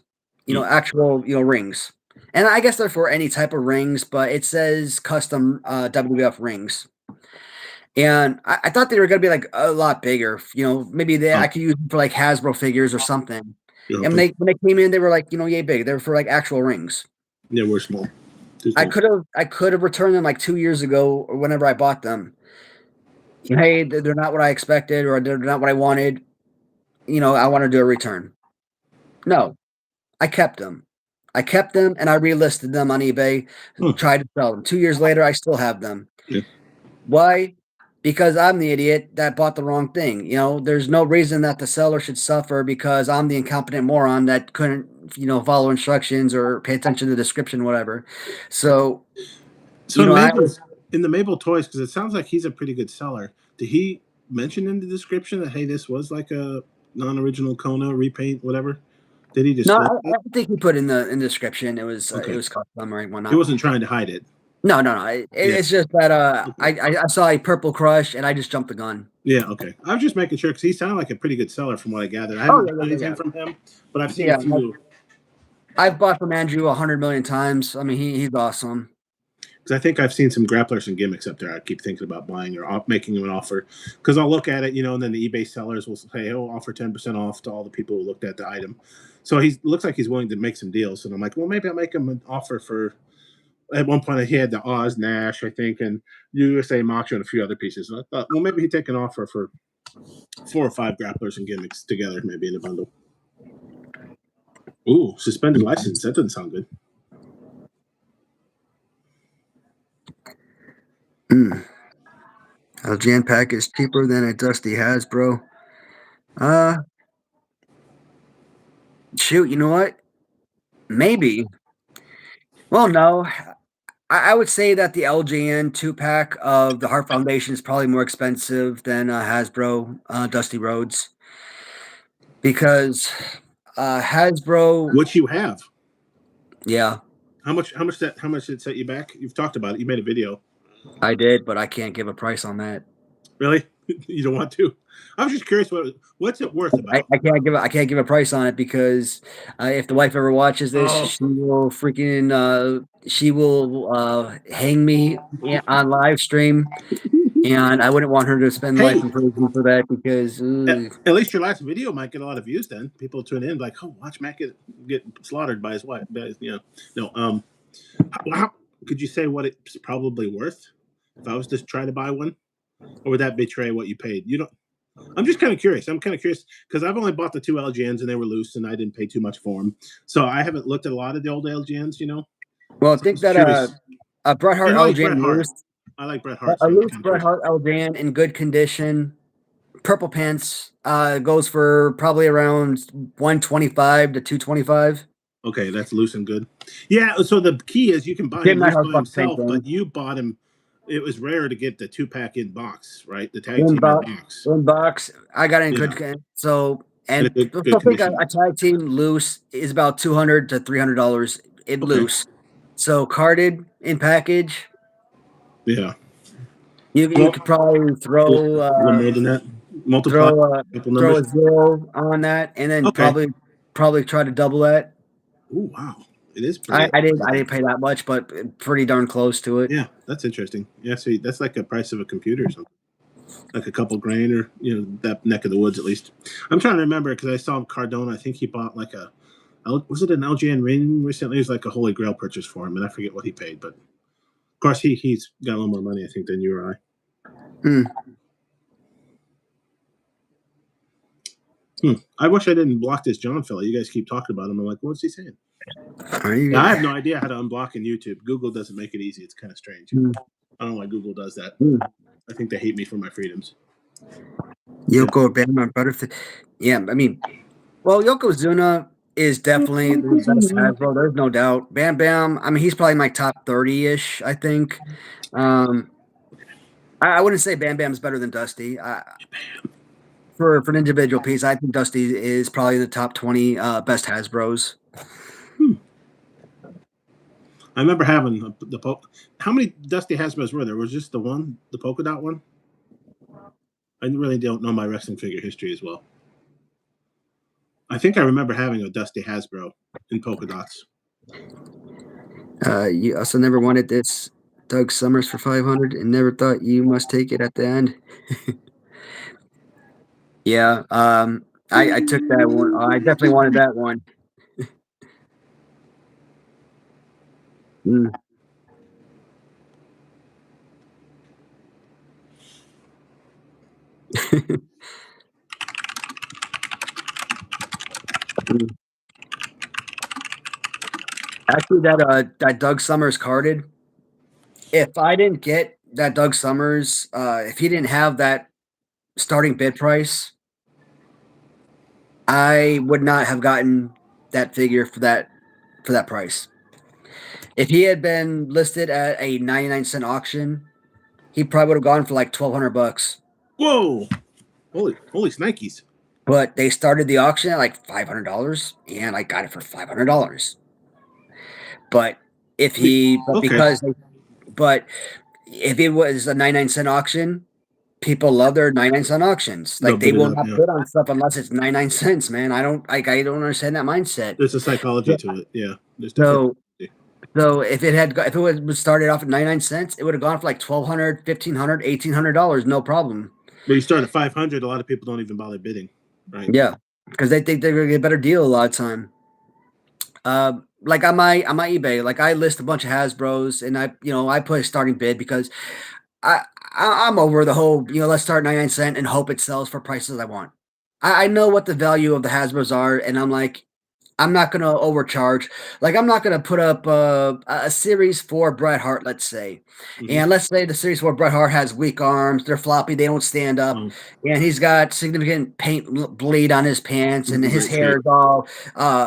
actual, rings. And I guess they're for any type of rings, but it says custom WWF rings. And I thought they were going to be like a lot bigger. Maybe I could use them for like Hasbro figures or something. And when they came in, they were like, yay big. They were for like actual rings. Yeah, we're small. I could have returned them like 2 years ago or whenever I bought them. Hey, they're not what I expected or they're not what I wanted. I want to do a return. No, I kept them. And I relisted them on eBay, tried to sell them. 2 years later, I still have them. Yeah. Why? Because I'm the idiot that bought the wrong thing. There's no reason that the seller should suffer because I'm the incompetent moron that couldn't, follow instructions or pay attention to the description, whatever. So in the Mabel Toys, because it sounds like he's a pretty good seller. Did he mention in the description that, hey, this was like a non-original Kona repaint, whatever? Did he just? No, I think he put in the description. It was custom or whatnot. He wasn't trying to hide it. No. It's just that I saw a purple crush and I just jumped the gun. Yeah, okay. I was just making sure because he sounded like a pretty good seller from what I gathered. I haven't heard anything from him, but I've seen a few. I've bought from Andrew 100 million times. I mean, he's awesome. Because I think I've seen some grapplers and gimmicks up there. I keep thinking about buying or making them an offer. Because I'll look at it, and then the eBay sellers will say, "Oh, offer 10% off to all the people who looked at the item." So he looks like he's willing to make some deals. And I'm like, well, maybe I'll make him an offer for. At one point, he had the Oz Nash, I think, and USA Macho and a few other pieces. And I thought, well, maybe he'd take an offer for 4 or 5 grapplers and gimmicks together, maybe in a bundle. Ooh, suspended license. That doesn't sound good. LGN pack is cheaper than a Dusty Hasbro. Shoot, you know what? Maybe. Well, no. I would say that the LJN 2-pack of the Heart Foundation is probably more expensive than Hasbro Dusty Rhodes. Because Hasbro... Which you have. Yeah. How much did it set you back? You've talked about it. You made a video. I did, but I can't give a price on that. Really? You don't want to? I was just curious what's it worth about. I can't give a price on it because if the wife ever watches this, she will hang me on live stream, and I wouldn't want her to spend life in prison for that because at least your last video might get a lot of views. Then people tune in like, oh, watch Matt get slaughtered by his wife. No. How could you say what it's probably worth if I was to try to buy one? Or would that betray what you paid? You don't. I'm just kind of curious. I'm kind of curious because I've only bought the 2 LGNs and they were loose and I didn't pay too much for them. So I haven't looked at a lot of the old LGNs, Well, I think that Bret Hart LGN loose. I like Bret Hart. A loose Bret Hart LGN in good condition, purple pants, goes for probably around $125 to $225. Okay, that's loose and good. Yeah. So the key is you can buy him by himself, but you bought him. It was rare to get the 2-pack in box, right? The tag team in box. In box. I got it in good. So, and I think a tag team loose is about $200 to $300 in loose. So carded in package. Yeah. You could probably throw more than that. Throw a 0 on that, and then probably try to double that. Oh wow. It is pretty. I didn't pay that much, but pretty darn close to it. Yeah, that's interesting. Yeah, see, that's like the price of a computer or something. Like a couple grand or, that neck of the woods at least. I'm trying to remember because I saw Cardona. I think he bought was it an LGN ring recently? It was like a Holy Grail purchase for him, and I forget what he paid. But, of course, he's got a little more money, I think, than you or I. I wish I didn't block this John fella. You guys keep talking about him. I'm like, what's he saying? I have no idea how to unblock in YouTube. Google doesn't make it easy. It's kind of strange. I don't know why Google does that. I think they hate me for my freedoms. Yoko Bam Butterfield. Yeah, I mean, well, Yokozuna is definitely the best Hasbro. There's no doubt. Bam Bam. I mean, he's probably my top 30-ish. I think. I wouldn't say Bam Bam's better than Dusty. For an individual piece, I think Dusty is probably in the top 20 best Hasbros. I remember having how many Dusty Hasbros were there? Was just the one, the polka dot one? I really don't know my wrestling figure history as well. I think I remember having a Dusty Hasbro in polka dots. You also never wanted this Doug Summers for $500 and never thought you must take it at the end. Yeah, I took that one. I definitely wanted that one. Actually, that Doug Summers carded. If I didn't get that Doug Summers, if he didn't have that starting bid price, I would not have gotten that figure for that price. If he had been listed at a 99-cent auction, he probably would have gone for like $1,200. Whoa! Holy snikes! But they started the auction at like $500, and I got it for $500. But if it was a 99-cent auction, people love their 99-cent auctions. Like they will not bid on stuff unless it's 99 cents, man. I don't understand that mindset. There's a psychology to it. Yeah. There's definitely So if it was started off at 99 cents, it would have gone for like $1,200, $1,500, $1,800, no problem. But you start at 500, a lot of people don't even bother bidding, right? Yeah, because they think they're gonna get a better deal a lot of time. Like on my eBay, like I list a bunch of Hasbros, and I put a starting bid because I, I'm over the whole, let's start 99 cent and hope it sells for prices I want. I know what the value of the Hasbros are, and I'm like, I'm not gonna overcharge. Like I'm not gonna put up a Series 4 Bret Hart, let's say, Mm-hmm. and let's say the Series 4 Bret Hart has weak arms, they're floppy, they don't stand up, and he's got significant bleed on his pants, and his hair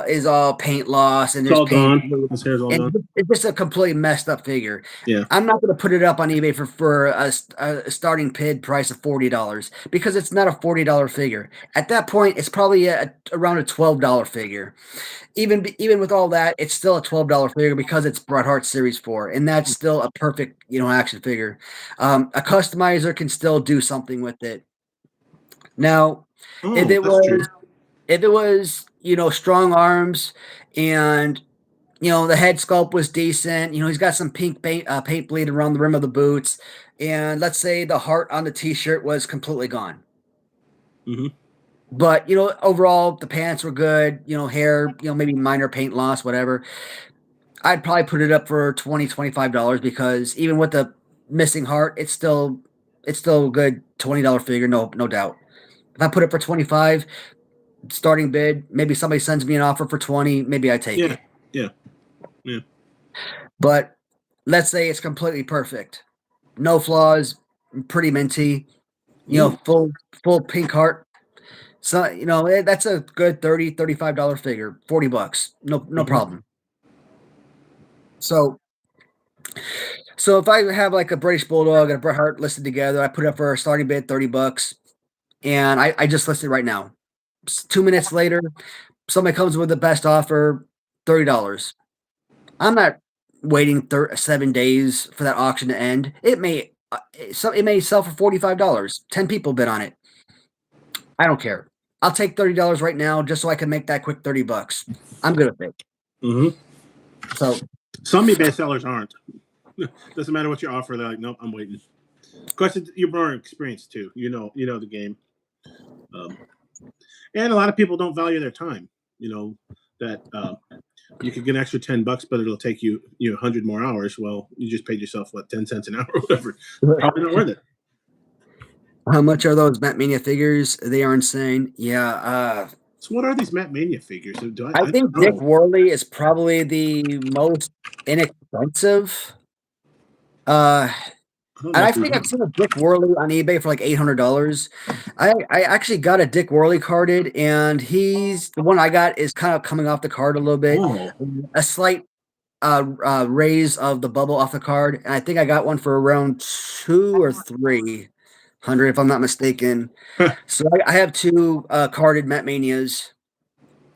is all paint loss, and It's there's all paint, gone. His hair's all and gone. it's just a completely messed up figure. Yeah. I'm not going to put it up on eBay for a starting bid price of $40 because it's not a $40 figure. At that point, it's probably around a $12 figure. Even with all that, it's still a $12 figure because it's Bret Hart Series 4, and that's still a perfect action figure. A customizer can still do something with it. Now, if it That's true. was strong arms and the head sculpt was decent. He's got some pink paint bleed around the rim of the boots, and let's say the heart on the T-shirt was completely gone. Mm-hmm. But overall the pants were good. Hair, maybe minor paint loss, whatever. I'd probably put it up for $25 because even with the missing heart, it's still a good $20 figure, no doubt. If I put it for 25, starting bid, maybe somebody sends me an offer for 20, maybe I take it. Yeah. But let's say it's completely perfect. No flaws, pretty minty, full pink heart. So, that's a good $35 figure, $40. No problem. So if I have like a British Bulldog and a Bret Hart listed together, I put it up for a starting bid, $30, and I just listed right now. 2 minutes later, somebody comes with the best offer, $30. I'm not waiting 7 days for that auction to end. It may sell for $45. 10 people bid on it. I don't care. I'll take $30 right now just so I can make that quick $30. I'm good with it. Mm-hmm. So some eBay sellers aren't. Doesn't matter what you offer. They're like, nope, I'm waiting. Of course, you're more experienced too. You know the game. And a lot of people don't value their time. That you could get an extra $10, but it'll take you 100 more hours. Well, you just paid yourself 10 cents an hour or whatever. Probably not worth it. How much are those Matt Mania figures? They are insane. Yeah. So what are these Matt Mania figures? I think Dick Worley is probably the most inexpensive. I think I've seen a Dick Worley on eBay for like $800. I actually got a Dick Worley carded, and he's the one I got is kind of coming off the card a little bit. Oh. A slight raise of the bubble off the card, and I think I got one for around $200 or $300 if I'm not mistaken. So I have two carded Matt Manias,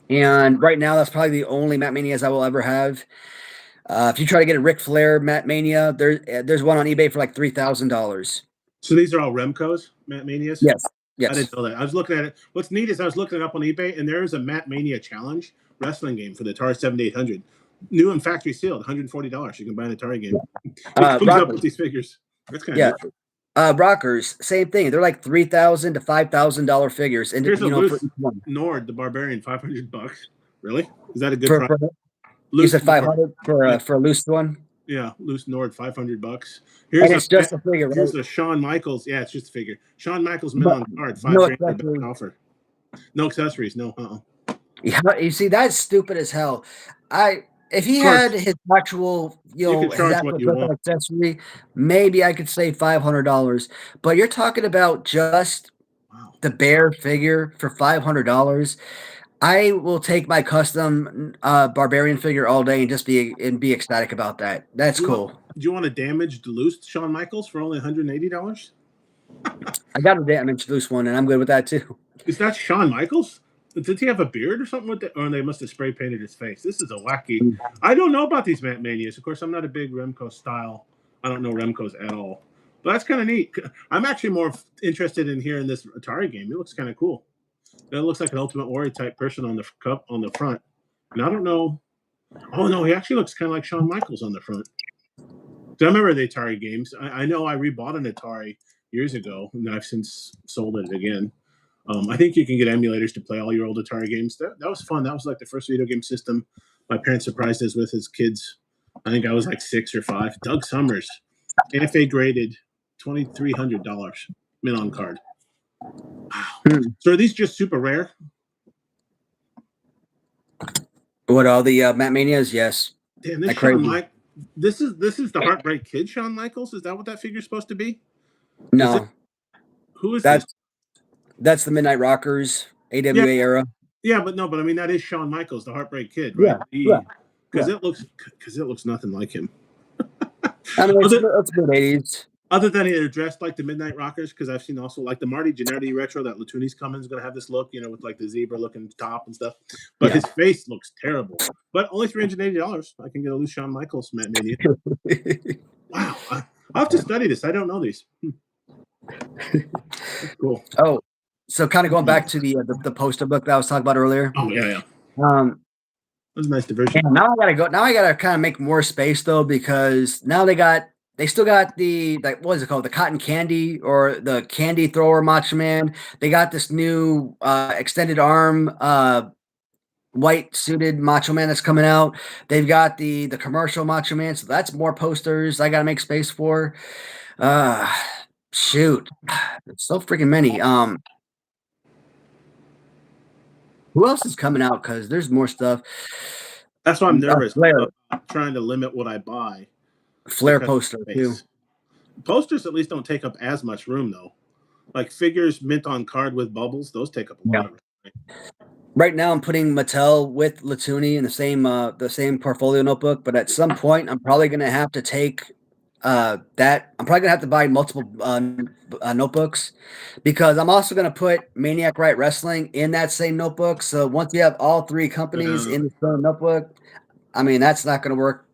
and right now that's probably the only Matt Manias I will ever have. If you try to get a Ric Flair Matt Mania, there's one on eBay for like $3,000. So these are all Remco's Matt Manias? Yes. I didn't know that. I was looking at it. What's neat is I was looking it up on eBay, and there is a Matt Mania Challenge wrestling game for the Atari 7800. New and factory sealed, $140. You can buy an Atari game. It comes up with these figures. That's kind of neat. Rockers, same thing. They're like $3,000 to $5,000 figures. And here's a loose Nord, the Barbarian, $500. Really? Is that a good price? You said 500 for a loose one? Yeah, loose Nord, $500. It's just a figure, right? Here's a Shawn Michaels. Yeah, it's just a figure. Shawn Michaels Milan card, $5,000 offer. No accessories, no. Yeah, you see, that's stupid as hell. If he had his actual, his actual accessory, maybe I could say $500. But you're talking about just the bare figure for $500. I will take my custom Barbarian figure all day and just be ecstatic about that. That's cool. Do you want a damaged loose Shawn Michaels for only $180? I got a damaged loose one, and I'm good with that too. Is that Shawn Michaels? Did he have a beard or something with it? Or they must have spray painted his face. This is a wacky. I don't know about these Matt Manias. Of course, I'm not a big Remco style. I don't know Remco's at all. But that's kind of neat. I'm actually more interested in hearing this Atari game. It looks kind of cool. That looks like an Ultimate Warrior type person on the cup on the front. And I don't know. Oh no, he actually looks kind of like Shawn Michaels on the front. So I remember the Atari games. I know I rebought an Atari years ago, and I've since sold it again. I think you can get emulators to play all your old Atari games. That was fun. That was like the first video game system my parents surprised us with as kids. I think I was like 6 or 5. Doug Summers, NFA graded, $2,300 mint on card. Wow. So are these just super rare? What, all the Matt Manias? Yes. Damn, this Like Shawn crazy. Mike. This is the Heartbreak Kid, Shawn Michaels. Is that what that figure's supposed to be? No, Who is this? that's the Midnight Rockers Yeah, AWA era. yeah, but no, but I mean that is Shawn Michaels, the Heartbreak Kid, right? Yeah, yeah, Because yeah. it looks nothing like him. I mean, Other it's good 80s. other than they're dressed like the Midnight Rockers, because I've seen also like the Marty Jannetty retro that Latoonie's coming is going to have this look, with like the zebra looking top and stuff. But Yeah. his face looks terrible. But only $380, I can get a loose Shawn Michaels Matt Mania. Wow, I'll have to study this. I don't know these. That's cool. Oh, so kind of going back to the poster book that I was talking about earlier. Oh yeah. That's a nice diversion. Now I gotta go. Now I gotta kind of make more space though, because now they still got the, like, what is it called? The cotton candy or the candy thrower Macho Man. They got this new extended arm white suited Macho Man that's coming out. They've got the commercial Macho Man, so that's more posters I gotta make space for. Shoot, it's so freaking many. Who else is coming out? Because there's more stuff. That's why I'm nervous Flair about trying to limit what I buy. poster too. Posters at least don't take up as much room though. Like figures mint on card with bubbles, those take up a lot of room. Right now, I'm putting Mattel with Latoonie in the same portfolio notebook, but at some point, I'm probably gonna have to take that. I'm probably gonna have to buy multiple notebooks, because I'm also gonna put Maniac Riot Wrestling in that same notebook. So once you have all three companies in the same notebook, I mean, that's not gonna work.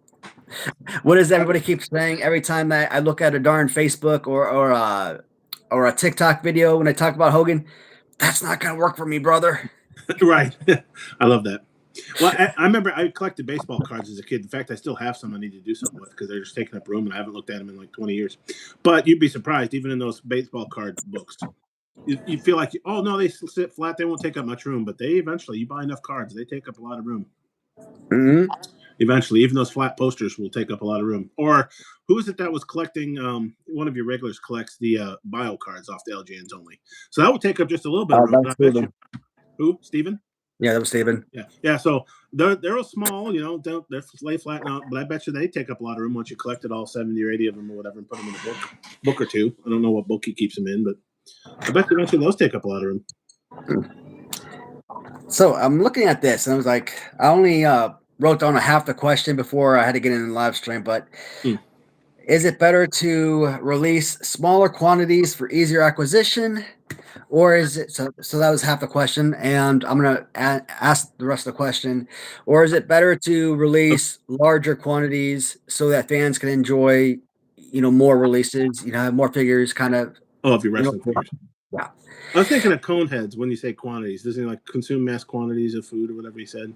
What does everybody keep saying every time that I look at a darn Facebook or a TikTok video when I talk about Hogan? That's not gonna work for me, brother. Right. I love that. Well, I remember I collected baseball cards as a kid. In fact, I still have some I need to do something with because they're just taking up room and I haven't looked at them in like 20 years. But you'd be surprised, even in those baseball card books, you feel like, oh, no, they sit flat. They won't take up much room. But they eventually, you buy enough cards, they take up a lot of room. Mm-hmm. Eventually, even those flat posters will take up a lot of room. Or who is it that was collecting? One of your regulars collects the bio cards off the LGNs only. So that would take up just a little bit of room. But I bet you, who? Steven? Yeah, that was Steven. Yeah. So they're all small, they're lay flat out, but I bet you they take up a lot of room once you collected all 70 or 80 of them or whatever and put them in a book or two. I don't know what book he keeps them in, but I bet you eventually those take up a lot of room. So I'm looking at this and I was like, I only wrote down a half the question before I had to get in the live stream, but is it better to release smaller quantities for easier acquisition? Or is it so that was half the question, and I'm gonna ask the rest of the question. Or is it better to release larger quantities so that fans can enjoy, more releases, have more figures, kind of. Oh, if you're wrestling figures. Yeah. I was thinking of Coneheads when you say quantities. Doesn't he like consume mass quantities of food or whatever he said?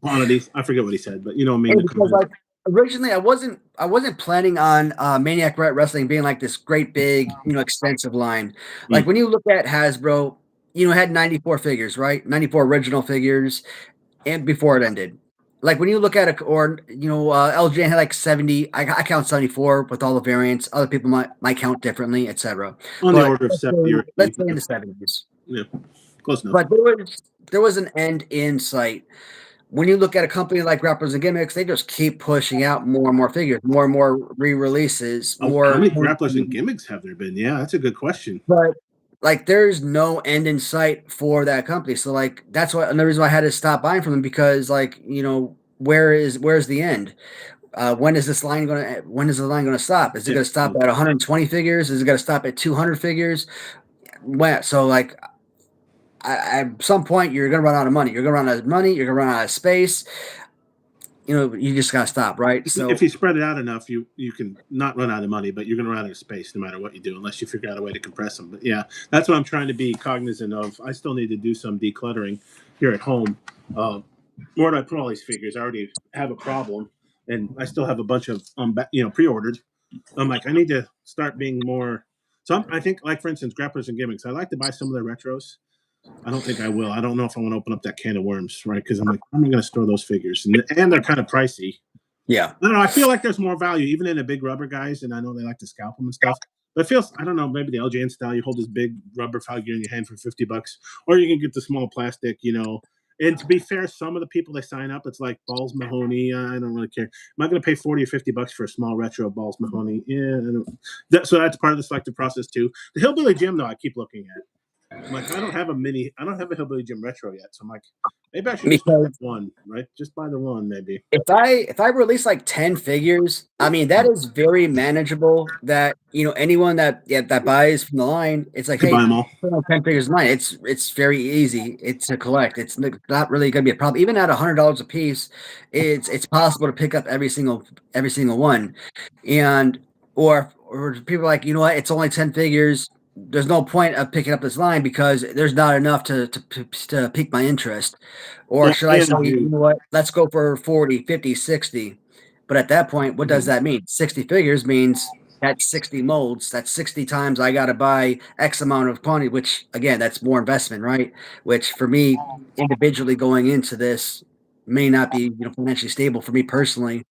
Quantities. I forget what he said, but you know what I mean. Because, like, originally I wasn't planning on Maniac Riot Wrestling being like this great big, extensive line. Like when you look at Hasbro, had 94 figures, right? 94 original figures, and before it ended. Like when you look at it, or LJN had like 70. I count 74 with all the variants. Other people might count differently, etc. On the order of 70. Let's say in the 70s. Yeah, close enough. But there was an end in sight. When you look at a company like Grapplers and Gimmicks, they just keep pushing out more and more figures, more and more re-releases. How many Grapplers and Gimmicks have there been? Yeah, that's a good question. But like, there's no end in sight for that company. So like, that's another reason why I had to stop buying from them, because like, where's the end? When is the line going to stop? Is it going to stop at 120 figures? Is it going to stop at 200 figures? So like, at some point you're going to run out of money. You're going to run out of money. You're going to run out of space. You just got to stop, right? So if you spread it out enough, you can not run out of money, but you're going to run out of space no matter what you do, unless you figure out a way to compress them. But yeah, that's what I'm trying to be cognizant of. I still need to do some decluttering here at home. where do I put all these figures? I already have a problem, and I still have a bunch of pre-ordered. I'm like, I need to start being more. So I think, like for instance, grapplers and gimmicks. I like to buy some of their retros. I don't think I will. I don't know if I want to open up that can of worms, right? Because I'm like, I'm going to store those figures, and they're kind of pricey. Yeah. I don't know. I feel like there's more value even in the big rubber guys, and I know they like to scalp them and stuff. But it feels, I don't know, maybe the LJN style. You hold this big rubber figure in your hand for $50, or you can get the small plastic, And to be fair, some of the people they sign up, it's like Balls Mahoney. I don't really care. Am I going to pay 40 or $50 for a small retro Balls Mahoney? Yeah, so that's part of the selective process too. The Hillbilly Gym, though, I keep looking at. I'm like, I don't have a Hillbilly Gym retro yet. So I'm like, maybe I should just buy one, right? Just buy the one, maybe. If I release like 10 figures, I mean that is very manageable. That anyone that buys from the line, it's like, hey, buy them all. put on 10 figures in line. It's very easy. It's to collect. It's not really going to be a problem. Even at $100 a piece, it's possible to pick up every single one. And or people are like, you know what? It's only 10 figures. There's no point of picking up this line because there's not enough to pique my interest. Or should I say, you know what, let's go for 40, 50, 60. But at that point, what does that mean? 60 figures means that's 60 molds. That's 60 times I got to buy X amount of quantity, which again, that's more investment, right? Which for me, individually going into this may not be financially stable for me personally.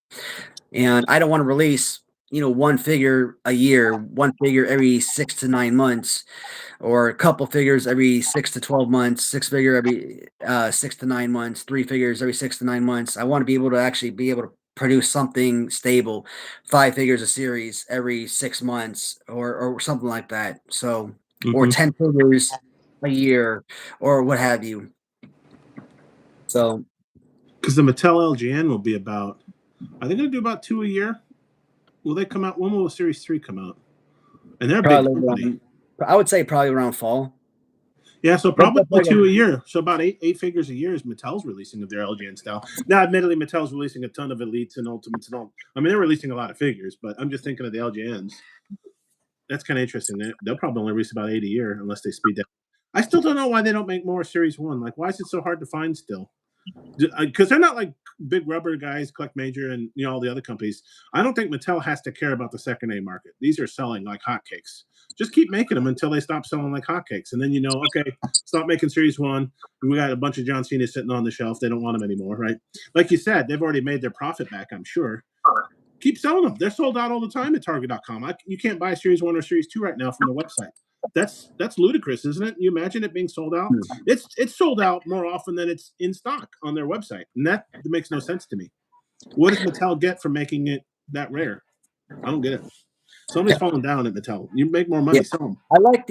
And I don't want to release one figure a year, one figure every 6 to 9 months, or a couple figures every 6 to 12 months, six figure every 6 to 9 months, three figures every 6 to 9 months. I want to be able to actually be able to produce something stable, 5 figures a series every 6 months, or something like that. So, or 10 figures a year, or what have you. So, because the Mattel LGN will be about, I think they'll do about 2 a year. Will they come out? When will Series 3 come out? And they're a big company. I would say probably around fall. Yeah, so probably 2 a year. So about eight figures a year is Mattel's releasing of their LGN style. Now, admittedly, Mattel's releasing a ton of elites and ultimates and all. I mean, they're releasing a lot of figures, but I'm just thinking of the LGNs. That's kind of interesting. They'll probably only release about 8 a year unless they speed down. I still don't know why they don't make more Series 1. Like, why is it so hard to find still? Because they're not like big rubber guys, Collect Major, and all the other companies. I don't think Mattel has to care about the second A market. These are selling like hotcakes. Just keep making them until they stop selling like hotcakes, and then okay, stop making Series 1. We got a bunch of John Cena sitting on the shelf. They don't want them anymore, right? Like you said, they've already made their profit back, I'm sure. Keep selling them. They're sold out all the time at Target.com. You can't buy Series 1 or Series 2 right now from the website. That's ludicrous, isn't it? You imagine it being sold out? It's sold out more often than it's in stock on their website, and that makes no sense to me. What does Mattel get for making it that rare? I don't get it. Somebody's falling down at Mattel. You make more money, sell them. I like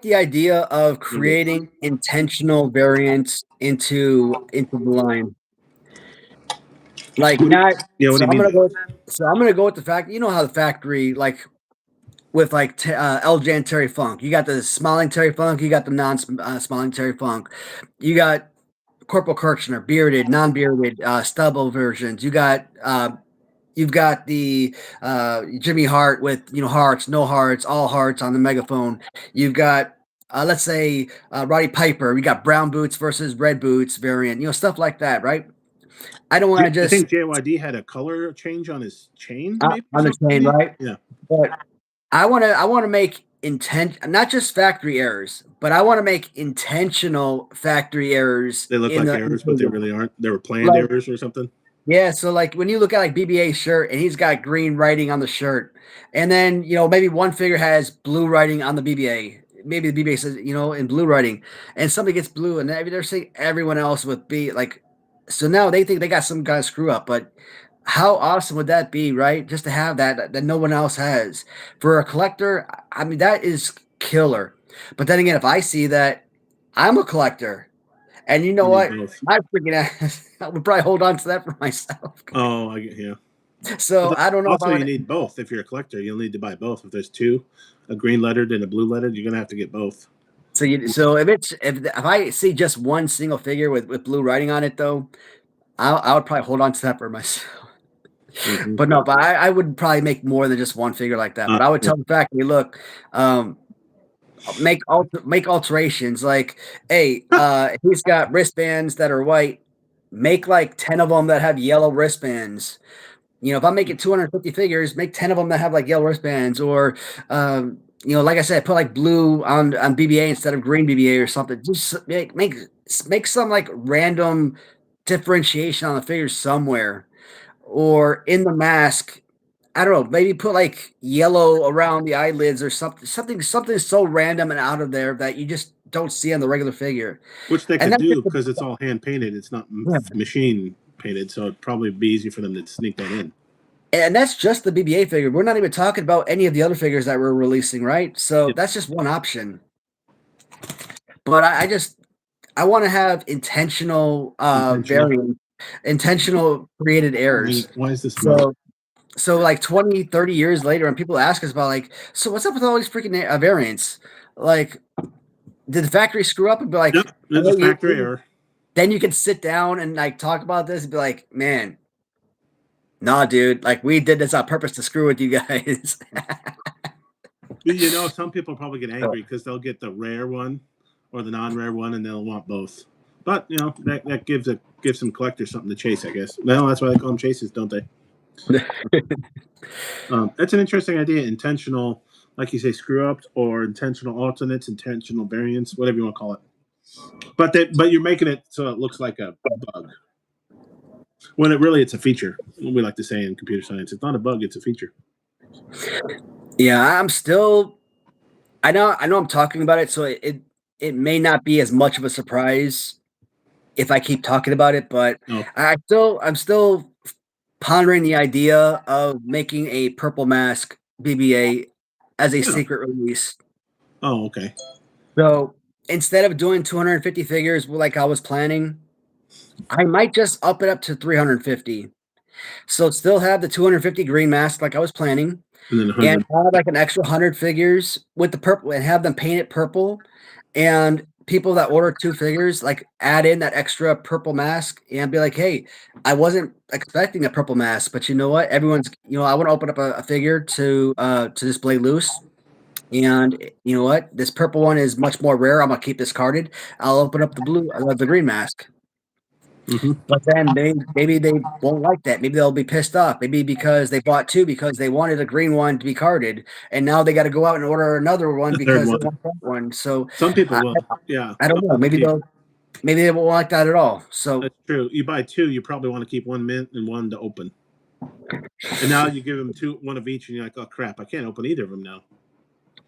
the idea of creating intentional variants into the line. Like not. So I'm gonna go with the fact. You know how the factory like with like LJN Terry Funk. You got the smiling Terry Funk. You got the non-smiling Terry Funk. You got Corporal Kirchner, bearded, non-bearded, stubble versions. You got you've got the Jimmy Hart with hearts, no hearts, all hearts on the megaphone. You've got let's say Roddy Piper. We got brown boots versus red boots variant. Stuff like that, right? I don't want to just. I think JYD had a color change on his chain, maybe on the chain, right? Yeah. But I want to make not just factory errors, but I want to make intentional factory errors. They look like errors, but they really aren't. They were planned errors or something. Yeah, so like when you look at like BBA's shirt and he's got green writing on the shirt, and then maybe one figure has blue writing on the BBA. Maybe the BBA says in blue writing, and somebody gets blue, and they're saying everyone else with B like. So now they think they got some kind of screw up, but how awesome would that be, right? Just to have that no one else has. For a collector, I mean, that is killer. But then again, if I see that, I'm a collector. And you know what? I freaking ass. I would probably hold on to that for myself. Oh, I get you. So I don't know. Also, you need both. If you're a collector, you'll need to buy both. If there's two, a green lettered and a blue lettered, you're gonna have to get both. So if I see just one single figure with blue writing on it, though, I would probably hold on to that for myself. But no, but I would probably make more than just one figure like that. But I would tell the factory, look, make alterations. Like, hey, he's got wristbands that are white. make like 10 of them that have yellow wristbands. If I'm making 250 figures, make 10 of them that have like yellow wristbands, or like I said, put like blue on BBA instead of green BBA or something. Just make some like random differentiation on the figures somewhere, or in the mask. I don't know, maybe put like yellow around the eyelids or something so random and out of there that you just don't see on the regular figure. Which they And could then do because it's all hand painted. It's not yeah. machine painted, so it'd probably be easy for them to sneak that in. And that's just the BBA figure. We're not even talking about any of the other figures that we're releasing, right? So that's just one option. But I want to have intentional variants, intentional created errors. Why is this mount? So like 20, 30 years later, and people ask us about like, so what's up with all these freaking variants? Like, did the factory screw up? And be like, Yep, there's a factory error. Then you can sit down and like talk about this and be like, man, nah, dude, like we did this on purpose to screw with you guys. Some people probably get angry because they'll get the rare one or the non-rare one, and they'll want both. But that gives some collectors something to chase, I guess. Well, that's why they call them chases, don't they? That's an interesting idea. Intentional, like you say, screw ups, or intentional alternates, intentional variants, whatever you want to call it. But you're making it so it looks like a bug, when it's a feature. We like to say in computer science, it's not a bug, it's a feature. Yeah, I know I'm talking about it, so it may not be as much of a surprise if I keep talking about it, but I'm still pondering the idea of making a purple mask BBA as a secret release. Oh, okay. So instead of doing 250 figures like I was planning, I might just up it up to 350. So still have the 250 green mask like I was planning, and have like an extra 100 figures with the purple and have them paint it purple. And people that order 2 figures, like add in that extra purple mask and be like, hey, I wasn't expecting a purple mask, but you know what? Everyone's, I want to open up a figure to display loose. And you know what? This purple one is much more rare. I'm gonna keep this carded. I'll open up the green mask. Mm-hmm. But then maybe they won't like that. Maybe they'll be pissed off. Maybe because they bought 2 because they wanted a green one to be carded, and now they got to go out and order another one because they want that one. So some people will. Yeah, I don't know. Maybe they won't like that at all. So that's true. You buy 2, you probably want to keep 1 mint and 1 to open. And now you give them 2, 1 of each, and you're like, oh crap, I can't open either of them now.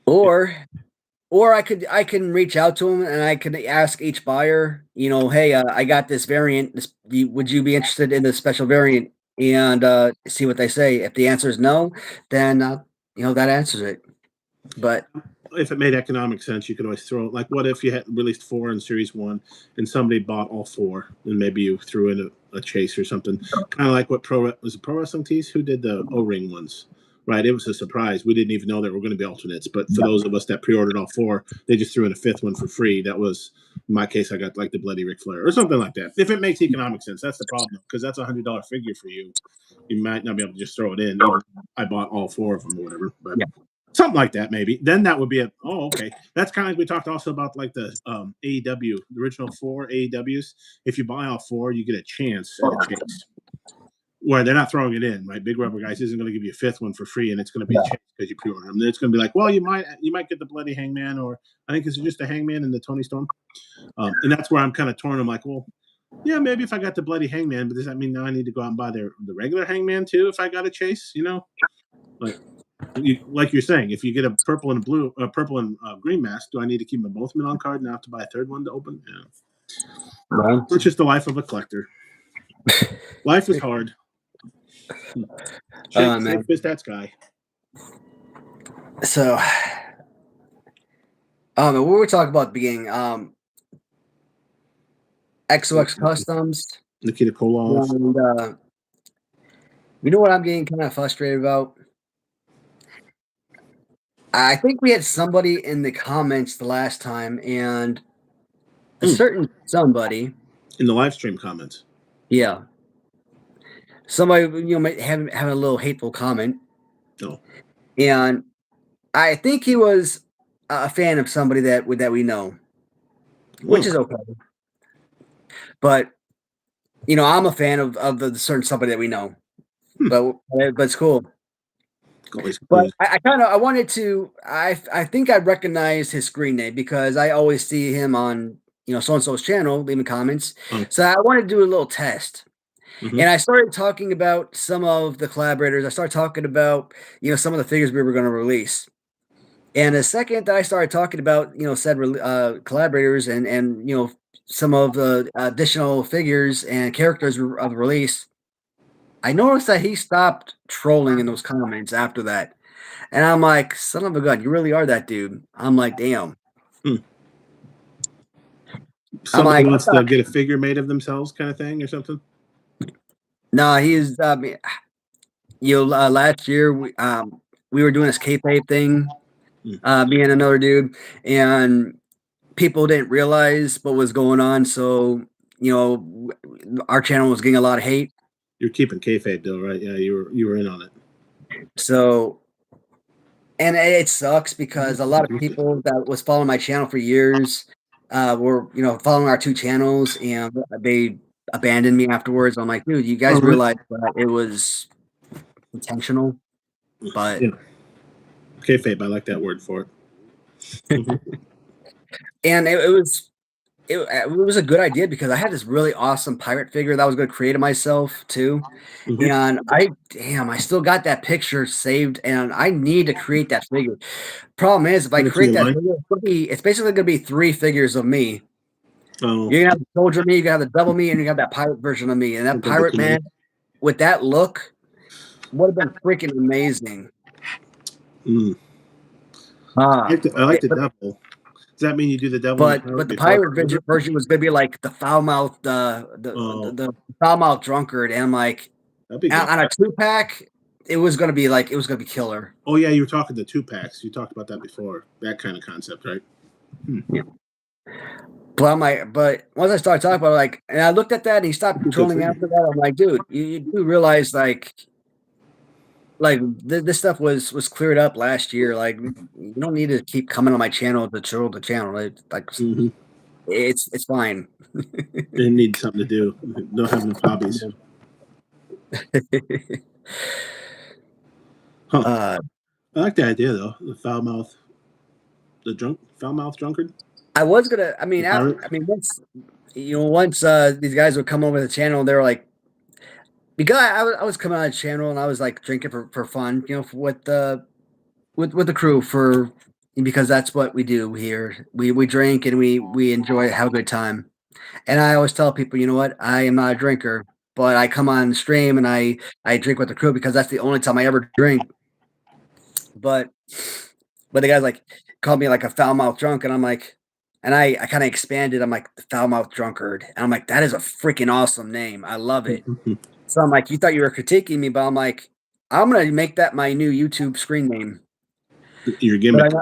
Or I can reach out to them and I can ask each buyer, hey, I got this variant. Would you be interested in this special variant? And see what they say. If the answer is no, then that answers it. But if it made economic sense, you could always throw it. Like, what if you had released 4 in Series 1 and somebody bought all 4, and maybe you threw in a chase or something, kind of like what Pro Wrestling Tees, who did the O-ring ones. Right, it was a surprise. We didn't even know there were going to be alternates. But for those of us that pre-ordered all 4, they just threw in a 5th one for free. That was, in my case, I got like the Bloody Ric Flair or something like that. If it makes economic sense, that's the problem, because that's $100 figure for you. You might not be able to just throw it in. I bought all 4 of them or whatever, but something like that maybe. Then that would be okay. That's kind of like we talked also about, like the AEW, the original 4 AEWs. If you buy all 4, you get a chance at a chase. Where they're not throwing it in, right? Big Rubber Guys isn't going to give you a 5th one for free, and it's going to be a chance because you pre-order them. It's going to be like, well, you might get the Bloody Hangman, or I think it's just a Hangman and the Tony Storm. And that's where I'm kind of torn. I'm like, well, yeah, maybe if I got the Bloody Hangman, but does that mean now I need to go out and buy the regular Hangman too if I got a chase? Like you're saying, if you get a purple and blue, purple and green mask, do I need to keep them both on card and I have to buy a 3rd one to open? Yeah, right. It's just the life of a collector. Life is hard. Shake fist that guy. So, what were we talking about at the beginning? XOX Customs, Nikita Koloff. And, you know what I'm getting kind of frustrated about? I think we had somebody in the comments the last time, and a certain somebody in the live stream comments. Yeah. Somebody, might have a little hateful comment. Oh. And I think he was a fan of somebody that we know, which is okay. But I'm a fan of the certain somebody that we know, Hmm. but it's cool. Always But clues. I wanted to I think I recognize his screen name because I always see him on so and so's channel leaving comments. Oh. So I wanted to do a little test. Mm-hmm. And I started talking about some of the collaborators. I started talking about, some of the figures we were going to release. And the second that I started talking about, said collaborators and some of the additional figures and characters of the release, I noticed that he stopped trolling in those comments after that. And I'm like, son of a gun, you really are that dude. I'm like, damn. Hmm. I'm Somebody like, wants to get a figure made of themselves, kind of thing, or something. no, he's last year we were doing this kayfabe thing, me and another dude, and people didn't realize what was going on. So, our channel was getting a lot of hate. You're keeping kayfabe though, right? Yeah, you were in on it. So, and it sucks because a lot of people that was following my channel for years were, following our two channels, and they abandoned me afterwards. I'm like, dude, you All guys right. realize that it was intentional, but Yeah, kayfabe. I like that word for it. Mm-hmm. and it was a good idea because I had this really awesome pirate figure that I was going to create it myself too. Mm-hmm. And I still got that picture saved and I need to create that figure. Problem is, if I That's create your that line. figure, it's basically going to be 3 figures of me. Oh, You're going to have the soldier me, you're going to have the devil me, and you have that pirate version of me. And that think that'd be pirate too many. man with that look would have been freaking amazing. Mm. Ah, I like the devil. Does that mean you do the devil and the pirate but the before pirate soldier? version was going to be like the foul mouth, Oh, the foul mouth drunkard. And I'm like, that'd be good. on a 2-pack, it was gonna be killer. Oh yeah, you were talking the 2-packs. You talked about that before. That kind of concept, right? Yeah. But once I started talking about it, and I looked at that and he stopped Good trolling figure. after that, I'm like, dude, you do realize this stuff was cleared up last year. Like you don't need to keep coming on my channel to troll the channel. Mm-hmm. It's fine. They need something to do. Don't have enough hobbies. Huh. uh, I like the idea though. The foul mouth, foul mouth drunkard, I was gonna. the pirate. Once these guys would come over the channel, they were like, because I was coming on the channel and I was like drinking for fun, with the crew because that's what we do here. We drink and we enjoy, have a good time. And I always tell people, you know what, I am not a drinker, but I come on stream and I drink with the crew because that's the only time I ever drink. But the guys like called me like a foul mouth drunk, and I'm like, and I kind of expanded. I'm like the foul mouth drunkard, and I'm like that is a freaking awesome name. I love it. So I'm like, you thought you were critiquing me, but I'm like, I'm gonna make that my new YouTube screen name. Your But gimmick.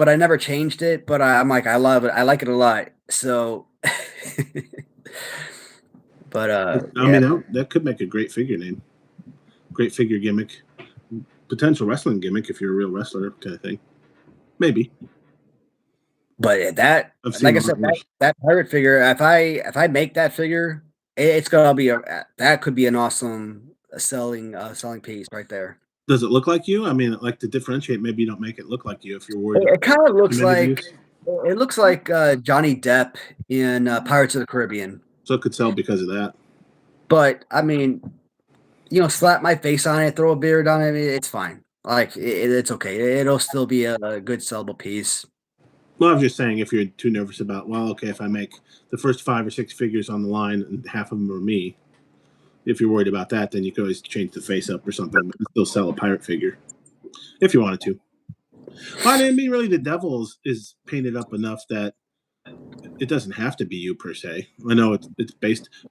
I never changed it. But I'm like, I love it. I like it a lot. So, but I yeah. mean, that could make a great figure name. Great figure gimmick. Potential wrestling gimmick if you're a real wrestler, kind of thing. Maybe. But that, I've seen like I a lot said, worse. that pirate figure, if I make that figure, it's gonna be that could be an awesome selling piece right there. Does it look like you? I mean, like to differentiate, maybe you don't make it look like you if you're worried It about kind of looks committed like use. Johnny Depp in Pirates of the Caribbean. So it could sell because of that. But I mean, slap my face on it, throw a beard on it, it's fine. Like it's okay. It'll still be a good sellable piece. Well, I was just saying, if you're too nervous about, well, okay, if I make the first 5 or 6 figures on the line and half of them are me, if you're worried about that, then you could always change the face up or something and still sell a pirate figure if you wanted to. Well, I mean, really, the devil is painted up enough that it doesn't have to be you per se. I know it's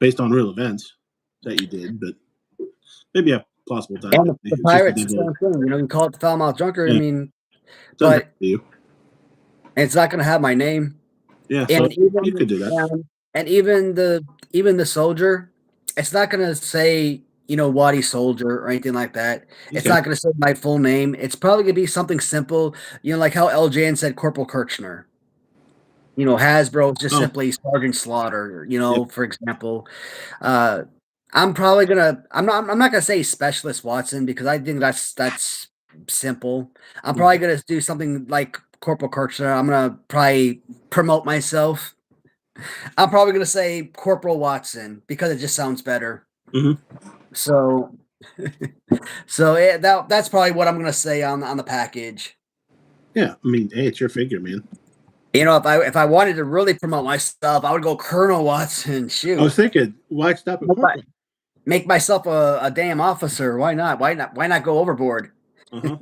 based on real events that you did, but maybe a plausible time. And the It's just the pirate's the devil. same thing. You call it the foul mouth drunkard. I Yeah, mean, doesn't have but to be you. it's not going to have my name. Yeah, so And you could do that. even the soldier, it's not going to say Waddy Soldier or anything like that. It's Okay. not going to say my full name. It's probably going to be something simple. Like how LJN said Corporal Kirchner. Hasbro is just Oh. simply Sergeant Slaughter, for example. I'm probably gonna. I'm not gonna say Specialist Watson because I think that's simple. I'm probably gonna do something like Corporal Kirchner. I'm gonna probably promote myself. I'm probably gonna say Corporal Watson because it just sounds better. Mm-hmm. So, that's probably what I'm gonna say on the package. Yeah, I mean, hey, it's your figure, man. If I wanted to really promote myself, I would go Colonel Watson. Shoot, I was thinking, why stop at Corporal? Make myself a damn officer. Why not? Why not go overboard? Uh-huh.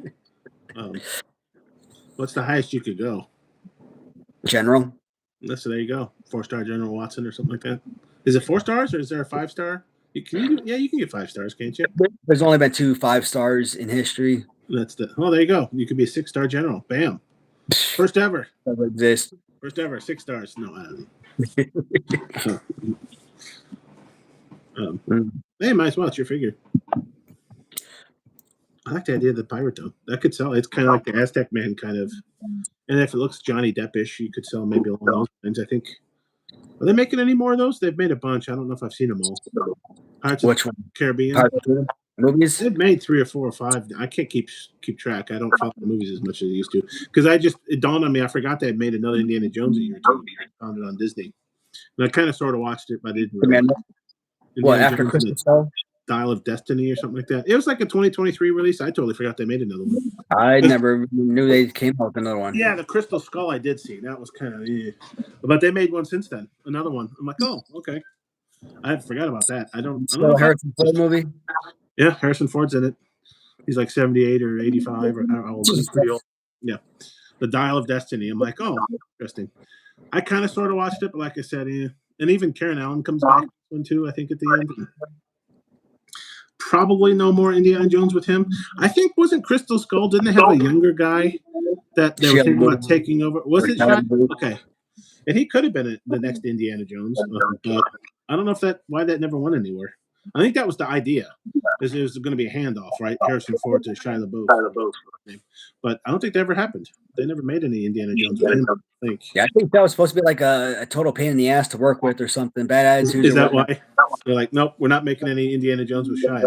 What's the highest you could go? General. So there you go. 4-star General Watson or something like that. Is it 4 stars or is there a 5-star? You can get 5 stars, can't you? There's only been 2 5-stars in history. There you go. You could be a 6-star general. Bam. First ever. Doesn't exist. First ever, 6 stars. No, I don't know. Hey, might as well. It's your figure. I like the idea of the pirate though. That could sell. It's kind of like the Aztec Man kind of. And if it looks Johnny Depp-ish, you could sell maybe along those lines. I think. Are they making any more of those? They've made a bunch. I don't know if I've seen them all. Pirates Which of one? Caribbean. Pirates of movies. They've made 3 or 4 or 5. I can't keep track. I don't follow the movies as much as I used to because it dawned on me. I forgot they had made another Indiana Jones a year or 2. I found it on Disney, and I kind of sort of watched it, but I didn't. Really What after Jones Christmas? Dial of Destiny or something like that. It was like a 2023 release. I totally forgot they made another one. I never knew they came out with another one. Yeah, the Crystal Skull I did see. That was kind of but they made one since then. Another one. I'm like, oh, okay. I forgot about that. I don't know. Harrison Ford movie? Yeah, Harrison Ford's in it. He's like 78 or 85 or how old is he? Yeah. The Dial of Destiny. I'm like, oh, interesting. I kind of sort of watched it, but like I said, and even Karen Allen comes back one too, I think, at the end. Probably no more Indiana Jones with him. I think wasn't Crystal Skull? Didn't they have a younger guy that they were thinking about taking over? Was it Shia? Okay, and he could have been the next Indiana Jones. But I don't know why that never went anywhere. I think that was the idea, is it was going to be a handoff, right? Harrison Ford to Shia LaBeouf. But I don't think that ever happened. They never made any Indiana Jones with him, I think. Yeah, I think that was supposed to be like a total pain in the ass to work with or something. Bad attitude. Is that why? They're like, nope, we're not making any Indiana Jones with Shia.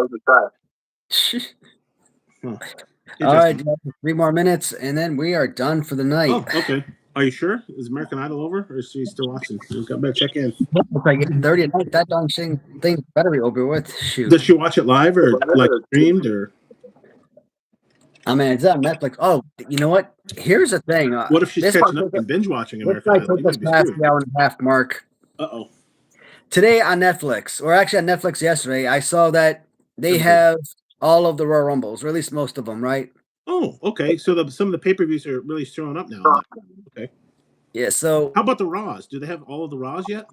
All right, 3 more minutes, and then we are done for the night. Oh, okay. Are you sure? Is American Idol over, or is he still watching? I better check in. Looks like 30 at night. That darn thing better be over with. Shoot. Does she watch it live or like streamed or? I mean, it's on Netflix. Oh, you know what? Here's the thing. What if she's catching up and binge watching American Idol? This past the hour and a half mark. Uh-oh. Today on Netflix, or actually on Netflix yesterday, I saw that they have all of the Royal Rumbles, or at least most of them, right? Oh, okay. So some of the pay-per-views are really showing up now. Okay. Yeah, so... How about the Raws? Do they have all of the Raws yet?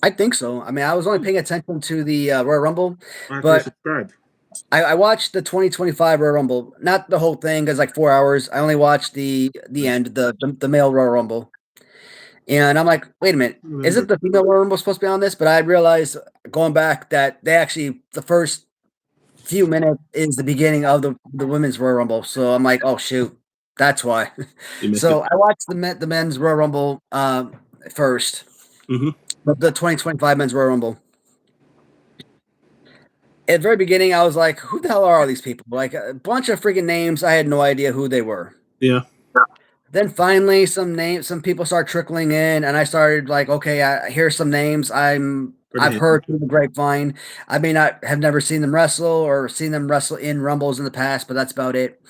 I think so. I mean, I was only paying attention to the Royal Rumble, but I watched the 2025 Royal Rumble. Not the whole thing, because like 4 hours. I only watched the end, the male Royal Rumble. And I'm like, wait a minute, isn't the female Royal Rumble supposed to be on this? But I realized, going back, that they actually, the first few minutes is the beginning of the women's Royal Rumble. So I'm like, oh shoot, that's why. So I watched the men's Royal Rumble first, the 2025 men's Royal Rumble. At the very beginning, I was like, who the hell are all these people? Like a bunch of freaking names. I had no idea who they were. Yeah. Then finally, some people start trickling in, and I started like, okay, here's some names I've heard through the grapevine. I may not have never seen them wrestle or seen them wrestle in Rumbles in the past, but that's about it.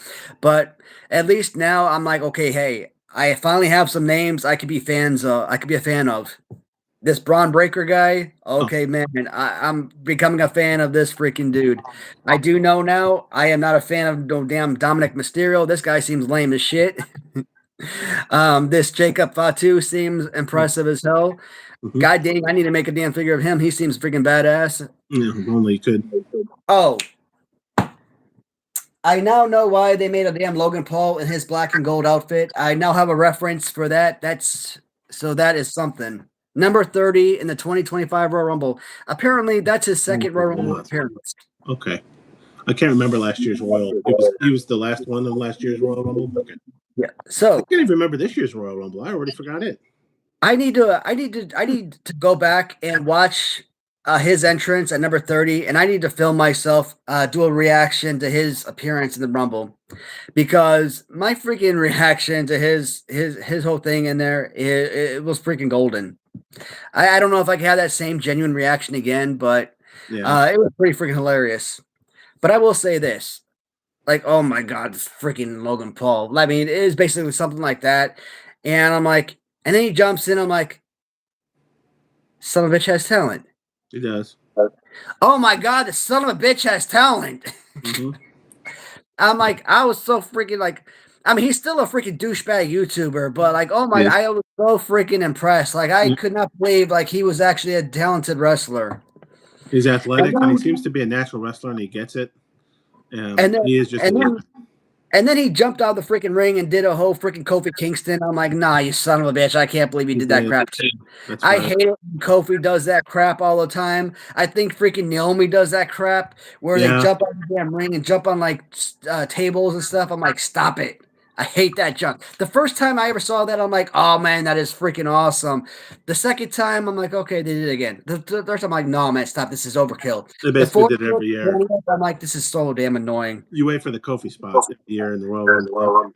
But at least now I'm like, okay, hey, I finally have some names I could be fans of. I could be a fan of. This Braun Breaker guy, okay, man, I'm becoming a fan of this freaking dude. I do know now I am not a fan of no damn Dominic Mysterio. This guy seems lame as shit. This Jacob Fatu seems impressive as hell. God dang, I need to make a damn figure of him. He seems freaking badass. Yeah, only you could. Oh, I now know why they made a damn Logan Paul in his black and gold outfit. I now have a reference for that. That is something. Number 30 in the 2025 Royal Rumble. Apparently, that's his second Royal Rumble appearance. Okay. I can't remember last year's Royal. He was the last one of last year's Royal Rumble. Okay. Yeah. So I can't even remember this year's Royal Rumble. I already forgot it. I need to go back and watch his entrance at number 30, and I need to film myself do a reaction to his appearance in the Rumble, because my freaking reaction to his whole thing in there, it was freaking golden. I don't know if I can have that same genuine reaction again, but Yeah, it was pretty freaking hilarious. But I will say this, like, oh my god, this freaking Logan Paul. I mean, it is basically something like that. And I'm like, and then he jumps in, I'm like, son of a bitch has talent. he does. Oh my god, the son of a bitch has talent. Hmm. I'm like, I was so freaking like, I mean, he's still a freaking douchebag YouTuber, but like, oh my, Yeah. I was so freaking impressed. Like, I could not believe like he was actually a talented wrestler. He's athletic, And and he then, seems to be a natural wrestler, and he gets it. and then, He is just a and little. then, and then he jumped out of the freaking ring and did a whole freaking Kofi Kingston. I'm like, nah, you son of a bitch. I can't believe he He did that did. crap too. That's I right. hate it when Kofi does that crap all the time. I think freaking Naomi does that crap where they Yeah, jump on the damn ring and jump on like tables and stuff. I'm like, stop it. I hate that junk. The first time I ever saw that, I'm like, oh man, that is freaking awesome. The second time, I'm like, okay, they did it again. The third time, I'm like, no, man, stop. This is overkill. they The basically fourth did it time, every year. I'm like, this is so damn annoying. You wait for the Kofi spot every year in the Royal Rumble.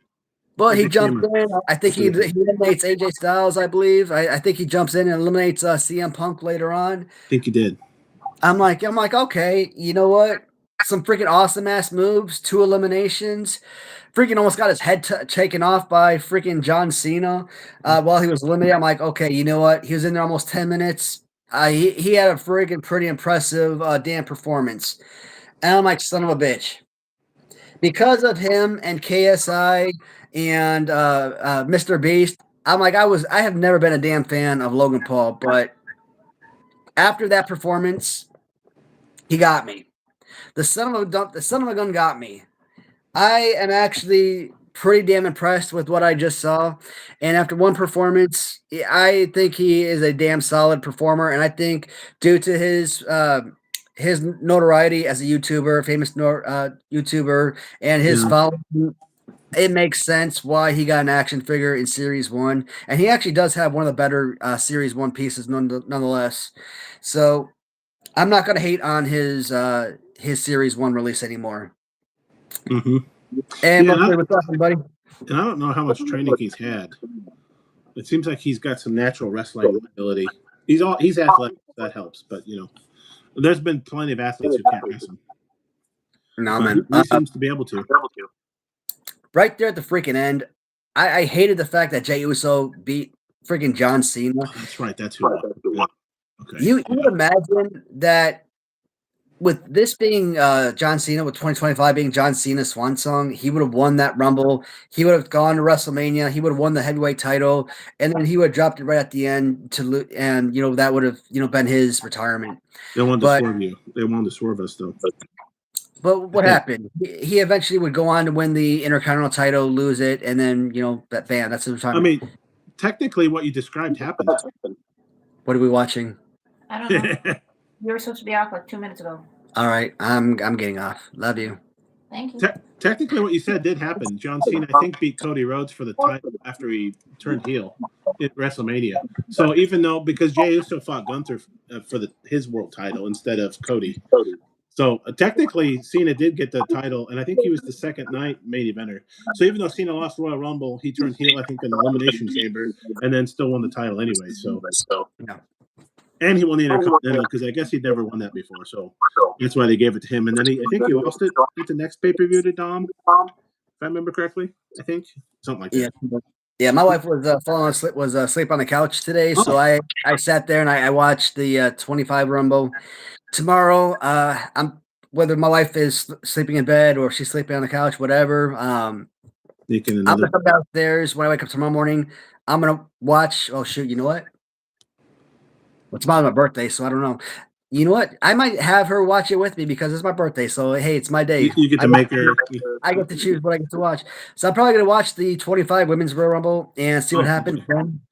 But It he became jumps a in. I think he staple. eliminates AJ Styles, I believe. I think he jumps in and eliminates CM Punk later on. I think he did. I'm like, okay, you know what? Some freaking awesome ass moves, 2 eliminations. Freaking almost got his head taken off by freaking John Cena while he was eliminated. I'm like, okay, you know what? He was in there almost 10 minutes. He had a freaking pretty impressive damn performance. And I'm like, son of a bitch. Because of him and KSI and Mr. Beast, I'm like, I have never been a damn fan of Logan Paul, but after that performance, he got me. The son of a gun got me. I am actually pretty damn impressed with what I just saw. And after one performance, I think he is a damn solid performer. And I think due to his notoriety as a YouTuber, famous YouTuber, and his Yeah. following, it makes sense why he got an action figure in Series 1. And he actually does have one of the better Series 1 pieces nonetheless. So I'm not going to hate on his Series 1 release anymore. Hmm. And Yeah, what's up, everybody? and I don't know how much training he's had. It seems like he's got some natural wrestling ability. He's athletic. That helps, but there's been plenty of athletes who can't wrestle. No, But man. he seems to be able to. Right there at the freaking end, I hated the fact that Jey Uso beat freaking John Cena. Oh, that's right. That's who it was. Yeah. Okay. You Yeah. would imagine that with this being John Cena, with 2025 being John Cena's swan song, he would have won that Rumble. He would have gone to WrestleMania. He would have won the heavyweight title, and then he would have dropped it right at the end and that would have been his retirement. They wanted to But swerve you. They wanted to swerve us, though. But what happened? He eventually would go on to win the Intercontinental title, lose it, and then that bam, that's his I retirement. mean, technically, what you described happened. What are we watching? I don't know. You were supposed to be off like 2 minutes ago. All right, I'm getting off. Love you. Thank you. Technically, what you said did happen. John Cena, I think, beat Cody Rhodes for the title after he turned heel at WrestleMania. So even though, because Jey Uso fought Gunther for his world title instead of Cody. So technically, Cena did get the title, and I think he was the second night main eventer. So even though Cena lost Royal Rumble, he turned heel, I think, in the Elimination Chamber, and then still won the title anyway. So, No. and he won the Intercontinental because I guess he'd never won that before. So that's why they gave it to him. And then I think he lost it at the next pay-per-view to Dom, if I remember correctly. I think something like that. Yeah. My wife was falling asleep, asleep on the couch today, so I sat there and I watched the 25 Rumble. Tomorrow, I'm whether my wife is sleeping in bed or she's sleeping on the couch, whatever. I'm gonna come downstairs when I wake up tomorrow morning. I'm gonna watch. Oh shoot! You know what? Well, tomorrow's my birthday, so I don't know. You know what? I might have her watch it with me because it's my birthday. So hey, it's my day. You get to make her. I get to choose what I get to watch. So I'm probably gonna watch the 25 Women's Royal Rumble and see what happens.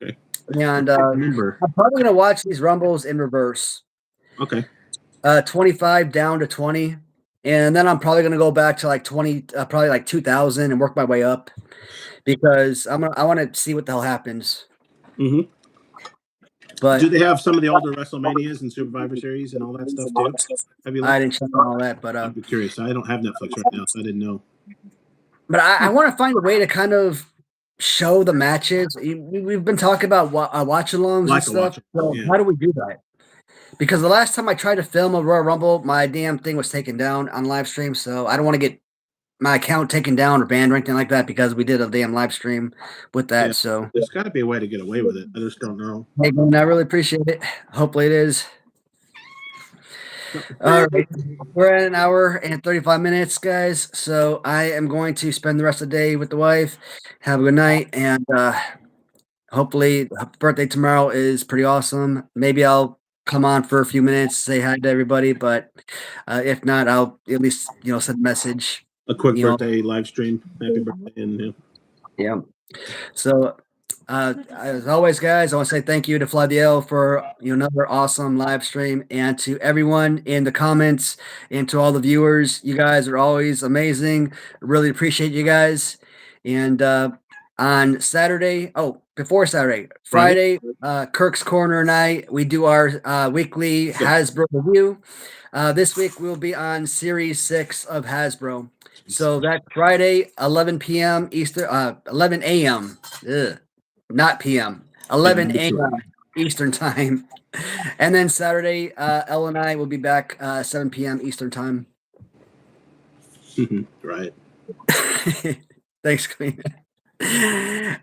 Okay. And I'm probably gonna watch these Rumbles in reverse. Okay. 25 down to 20, and then I'm probably gonna go back to like 20, probably like 2000, and work my way up because I want to see what the hell happens. Mm-hmm. But do they have some of the older WrestleManias and Survivor Series and all that stuff too? Have you looked? I didn't check on all that, but I'd be curious. I don't have Netflix right now, so I didn't know. But I want to find a way to kind of show the matches. We've been talking about watch-alongs and stuff. So yeah. how do we do that? Because the last time I tried to film a Royal Rumble, my damn thing was taken down on live stream. So I don't want to get my account taken down or banned or anything like that because we did a damn live stream with that. Yeah. So there's got to be a way to get away with it. I just don't know. hey, man, I really appreciate it. Hopefully it is. All right, we're at an hour and 35 minutes, guys. So I am going to spend the rest of the day with the wife. Have a good night, and hopefully, birthday tomorrow is pretty awesome. Maybe I'll come on for a few minutes, say hi to everybody. But if not, I'll at least send a message. A quick birthday live stream. Happy birthday, and yeah. So. As always, guys, I want to say thank you to Fly the L for another awesome live stream, and to everyone in the comments, and to all the viewers. You guys are always amazing. Really appreciate you guys. And on Saturday, before Saturday, Friday, Kirk's Corner and we do our weekly Hasbro review. This week we'll be on Series 6 of Hasbro. So that's Friday, 11 p.m. Eastern, 11 a.m. Not p.m. 11 a.m. Eastern time. And then Saturday, Elle and I will be back 7 p.m. Eastern time. Right. Thanks, Queen.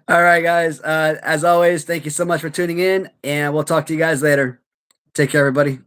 All right, guys. As always, thank you so much for tuning in, and we'll talk to you guys later. Take care, everybody.